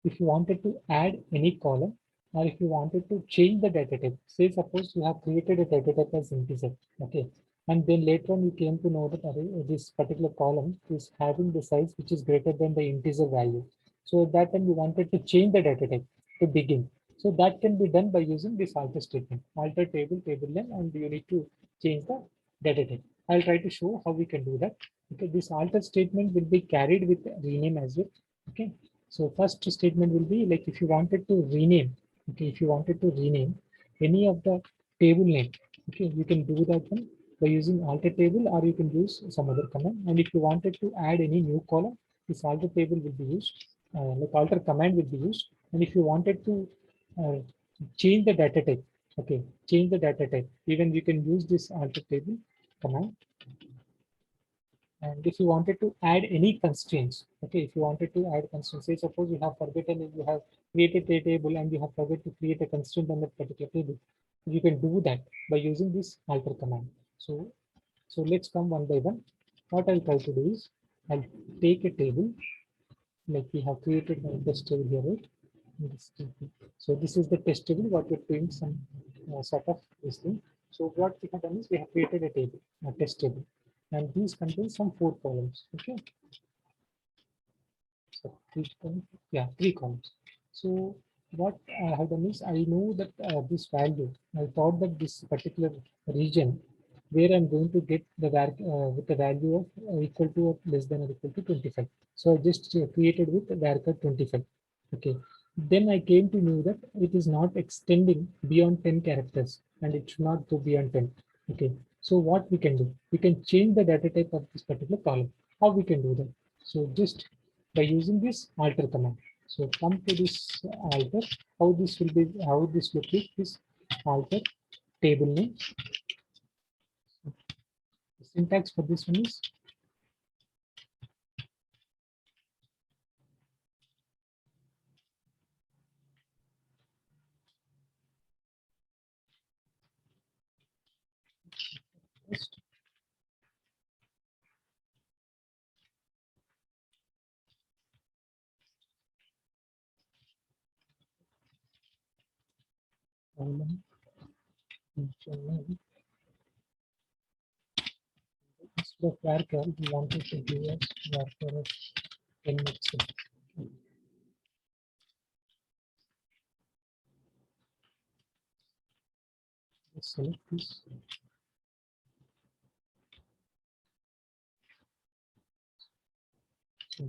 if you wanted to add any column or if you wanted to change the data type. Say suppose you have created a data type as integer, okay, and then later on you came to know that this particular column is having the size which is greater than the integer value. So at that time you wanted to change the data type to begin. So that can be done by using this alter statement, alter table, table name, and you need to change the data type. I'll try to show how we can do that. Okay, this alter statement will be carried with rename as well. Okay, so first statement will be like if you wanted to rename, okay, if you wanted to rename any of the table name, okay, you can do that one by using alter table or you can use some other command. And if you wanted to add any new column, this alter table will be used, like alter command will be used. And if you wanted to uh, change the data type, okay, change the data type, even you can use this alter table command. And if you wanted to add any constraints, okay, if you wanted to add constraints, say suppose you have forgotten, you have created a table and you have forgot to create a constraint on that particular table, you can do that by using this alter command. So let's come one by one. What I'll try to do is I'll take a table, like we have created a test table here, right? So this is the test table, what we're doing some sort of this thing. So what we have done is we have created a table, a test table, and these contain some 4 columns. Okay, so yeah, 3 columns. So what I have done is I know that this value, I thought that this particular region where I'm going to get the with the value of equal to or less than or equal to 25. So I just created with varchar 25. Okay. Then I came to know that it is not extending beyond 10 characters and it should not go beyond 10. Okay. So what we can do? We can change the data type of this particular column. How we can do that? So just by using this alter command. So come to this alter, how this will be, how this look like this alter table name. The syntax for this one is first. Column, function name. Instead of varchar, we wanted to give us varchar of 10 itself. Let's select this. So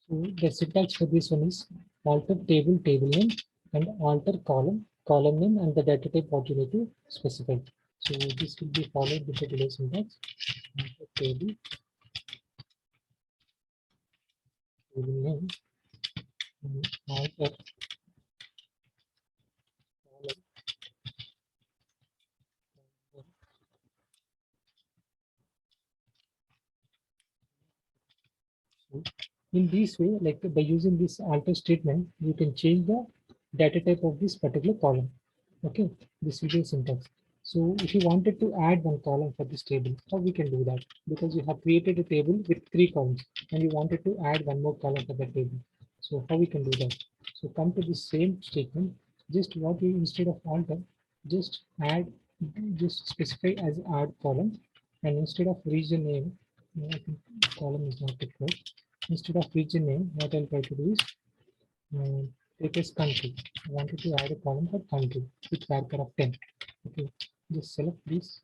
So the syntax for this one is alter table, table name, and alter column, column name, and the data type what you need to specify. So this will be followed with the below syntax. Alter table, table name, and alter column. So in this way, like by using this alter statement, you can change the data type of this particular column. Okay, this will be syntax. So if you wanted to add one column for this table, how we can do that? Because you have created a table with 3 columns and you wanted to add one more column for the table. So how we can do that? So come to the same statement, just what you instead of alter, just add, just specify as add column, and instead of region name, No, I think column is not required. Instead of region name, what I'll try to do is take as country. I wanted to add a column for country with varchar of 10. Okay, just select this.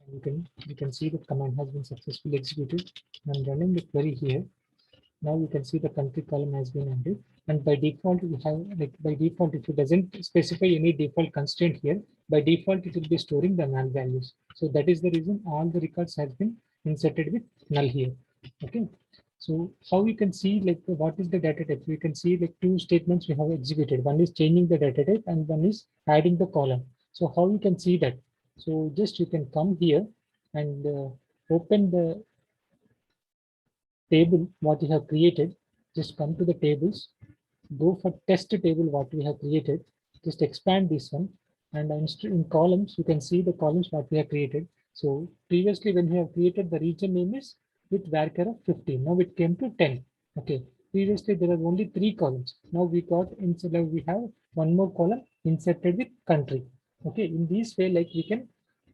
And you can see the command has been successfully executed. I'm running the query here. Now you can see the country column has been added. And by default, we have like by default, if it doesn't specify any default constraint here, by default it will be storing the null values. So that is the reason all the records has been inserted with null here. Okay. So how you can see like what is the data type? You can see like two statements we have executed. One is changing the data type and one is adding the column. So how you can see that? So just you can come here and open the table what you have created. Just come to the tables, go for test table what we have created. Just expand this one, and in columns you can see the columns what we have created. So previously when we have created the region name is with varchar of 15. Now it came to 10. Okay. Previously there are only 3 columns. Now we got instead of we have one more column inserted with country. Okay. In this way, like we can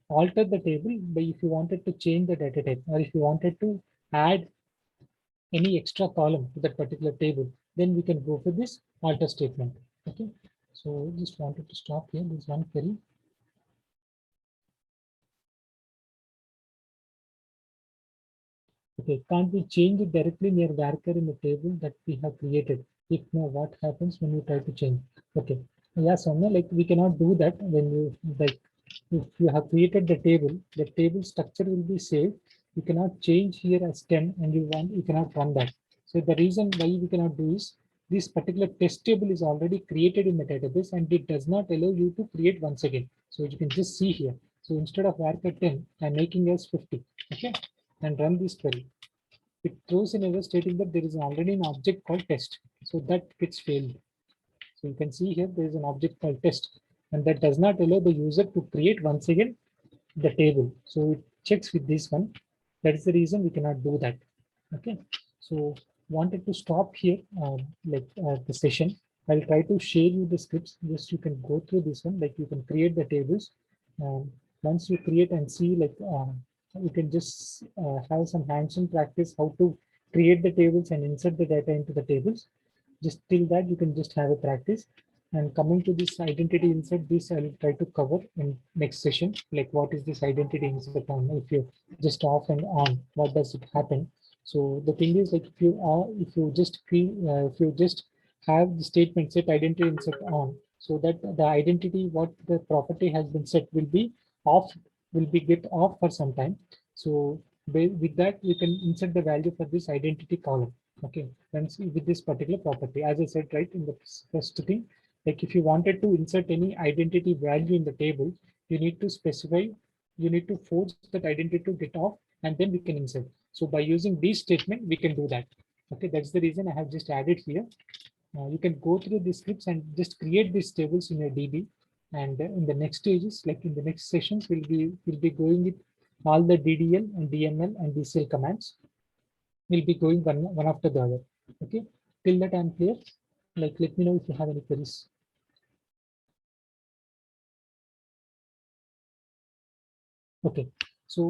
alter the table by if you wanted to change the data type or if you wanted to add any extra column to that particular table, then we can go for this alter statement. Okay, so just wanted to stop here. This one query. Okay, can't we change it directly near varchar in the table that we have created? If no, what happens when you try to change? Okay, yeah, Soumya, like we cannot do that when you like if you have created the table structure will be saved. You cannot change here as 10 and you cannot run that. So the reason why we cannot do is this particular test table is already created in the database and it does not allow you to create once again. So you can just see here. So instead of varchar 10, I'm making as 50. Okay, and run this query. It throws an error stating that there is already an object called test. So that gets failed. So you can see here there is an object called test and that does not allow the user to create once again the table. So it checks with this one. That is the reason we cannot do that. Okay. So wanted to stop here the session. I'll try to share you the scripts. Just you can go through this one. Like you can create the tables. Once you create and see you can just have some hands-on practice how to create the tables and insert the data into the tables. Just till that you can just have a practice. And coming to this identity insert, this I'll try to cover in next session. Like what is this identity insert on? If you just off and on, what does it happen? So the thing is like if you just have the statement set identity insert on, so that the identity what the property has been set will be off, will be get off for some time. So with that we can insert the value for this identity column. Okay, and see with this particular property, as I said right in the first thing, like if you wanted to insert any identity value in the table, you need to specify, you need to force that identity to get off, and then we can insert. So by using this statement, we can do that. Okay, that's the reason I have just added here. You can go through the scripts and just create these tables in your DB. And in the next stages, like in the next sessions, we'll be going with all the DDL and DML and DCL commands. We'll be going one after the other. Okay, till that I'm clear. Like let me know if you have any queries. Okay, so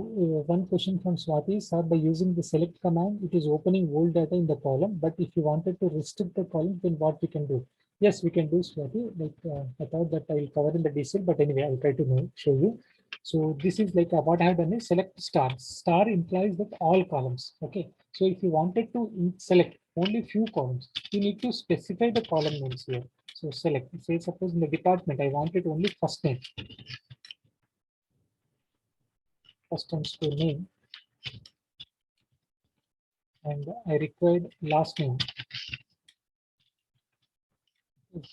one question from Swati, sir, by using the select command, it is opening old data in the column, but if you wanted to restrict the column, then what we can do? Yes, we can do, Swati. Like I thought that I will cover in the detail, but anyway, I'll try to show you. So this is like what I have done is select star. Star implies that all columns. Okay, so if you wanted to select only few columns, you need to specify the column names here. So select, say suppose in the department, I wanted only first name. First underscore name, and I required last name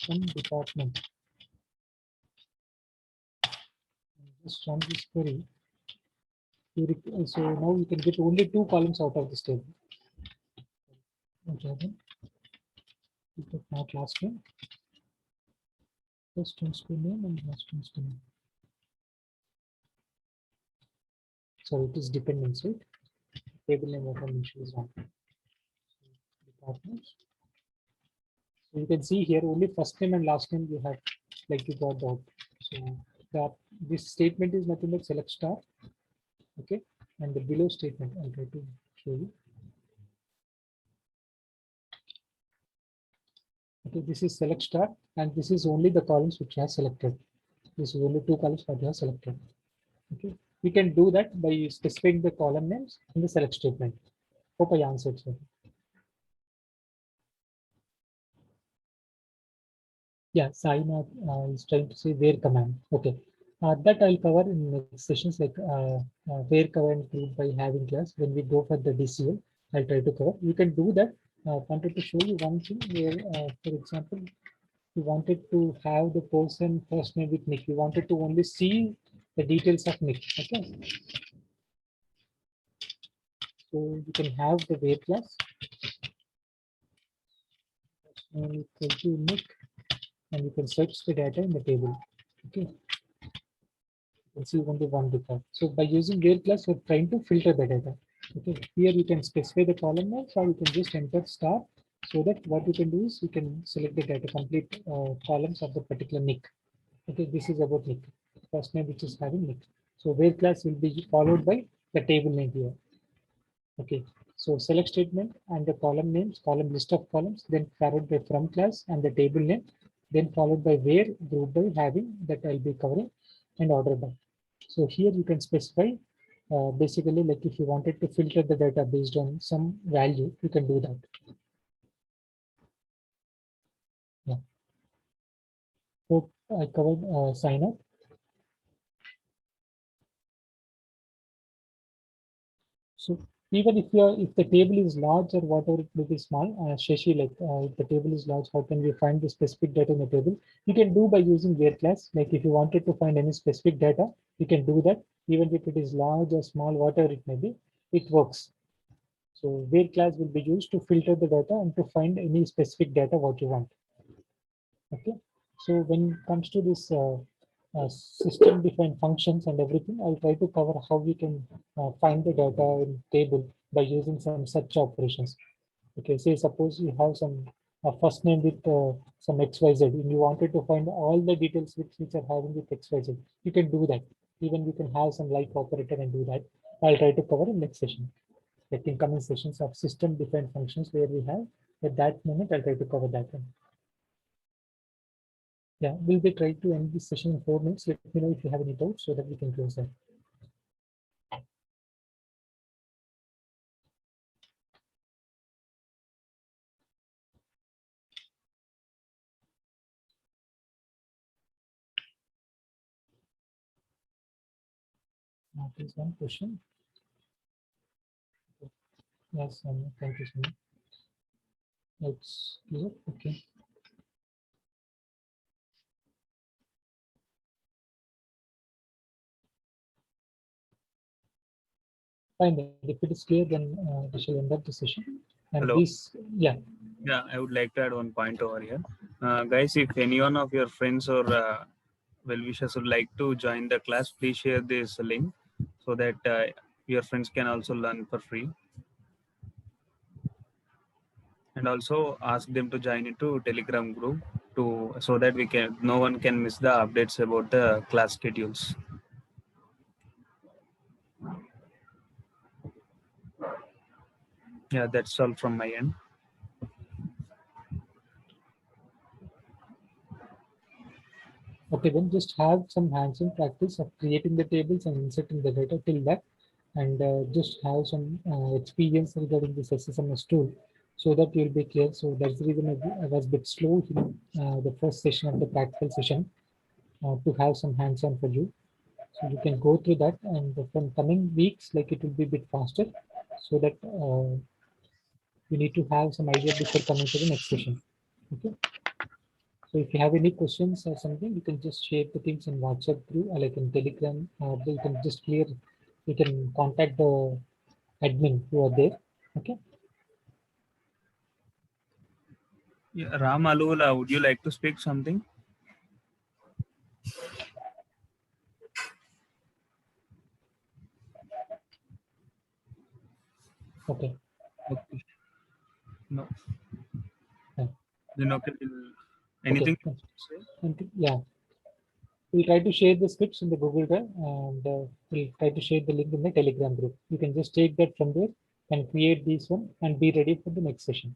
from department. Just run this query. So now we can get only 2 columns out of this table. Okay, not last name. First underscore name and last underscore name. So it is dependence, right? Table name of mention is wrong. Departments. So you can see here only first name and last name you have, like you got out. So this statement is nothing but select star. Okay, and the below statement I'll try to show you. Okay, this is select star, and this is only the columns which you have selected. This is only 2 columns that you have selected. Okay, we can do that by specifying the column names in the select statement. Hope I answered, sir. Yeah, Sainath is trying to say where command. Okay, that I'll cover in next sessions, like where command group by having class. When we go for the DCL, I'll try to cover. You can do that. Wanted to show you one thing where, for example, you wanted to have the person first name with Nick. You wanted to only see the details of Nick. Okay, so you can have the where class and equal to Nick, and you can search the data in the table. Okay. And see only one record. So by using where class, we're trying to filter the data. Okay, here you can specify the column names, or you can just enter star, so that what you can do is you can select the data complete columns of the particular nick. Okay, this is about nick, first name which is having nick. So where class will be followed by the table name here. Okay, so select statement and the column names, column list of columns, then followed by from class and the table name, then followed by where group by having, that I'll be covering, and order by. So here you can specify basically, like if you wanted to filter the data based on some value, you can do that. Yeah. Hope I covered sign up. So even if the table is large or whatever it may be small, Shashi, like if the table is large, how can we find the specific data in the table? You can do by using where class. Like if you wanted to find any specific data, you can do that. Even if it is large or small, whatever it may be, it works. So where class will be used to filter the data and to find any specific data what you want. Okay. So when it comes to this system defined functions and everything, I'll try to cover how we can find the data in table by using some search operations. Okay, say suppose you have some first name with some XYZ and you wanted to find all the details which are having with XYZ. You can do that. Even you can have some like operator and do that. I'll try to cover in next session. Like in coming sessions of system defined functions where we have at that moment, I'll try to cover that one. Yeah, we'll be trying to end this session in 4 minutes. Let me know if you have any doubts so that we can close that. There's one question. Yes, thank you so much. It's clear. Okay. Fine. If it is clear, then we shall end up the session. And Hello. this, yeah. Yeah, I would like to add one point over here. Guys, if any one of your friends or well-wishers would like to join the class, please share this link so that your friends can also learn for free. And also ask them to join into Telegram group so that no one can miss the updates about the class schedules. Yeah, that's all from my end. Okay, then just have some hands-on practice of creating the tables and inserting the data till that, and just have some experience regarding this SSMS tool so that you'll be clear. So that's the reason I was a bit slow in the first session of the practical session to have some hands-on for you. So you can go through that, and from coming weeks, like it will be a bit faster so that you need to have some idea before coming to the next session. Okay. So if you have any questions or something, you can just share the things in WhatsApp group or like in Telegram. You can just clear. You can contact the admin who are there. Okay. Yeah, Ram Alula, would you like to speak something? Okay. Okay. No. Yeah. Then okay. Anything? Okay. Yeah. we'll try to share the scripts in the Google Drive, and we'll try to share the link in the Telegram group. You can just take that from there and create this one and be ready for the next session.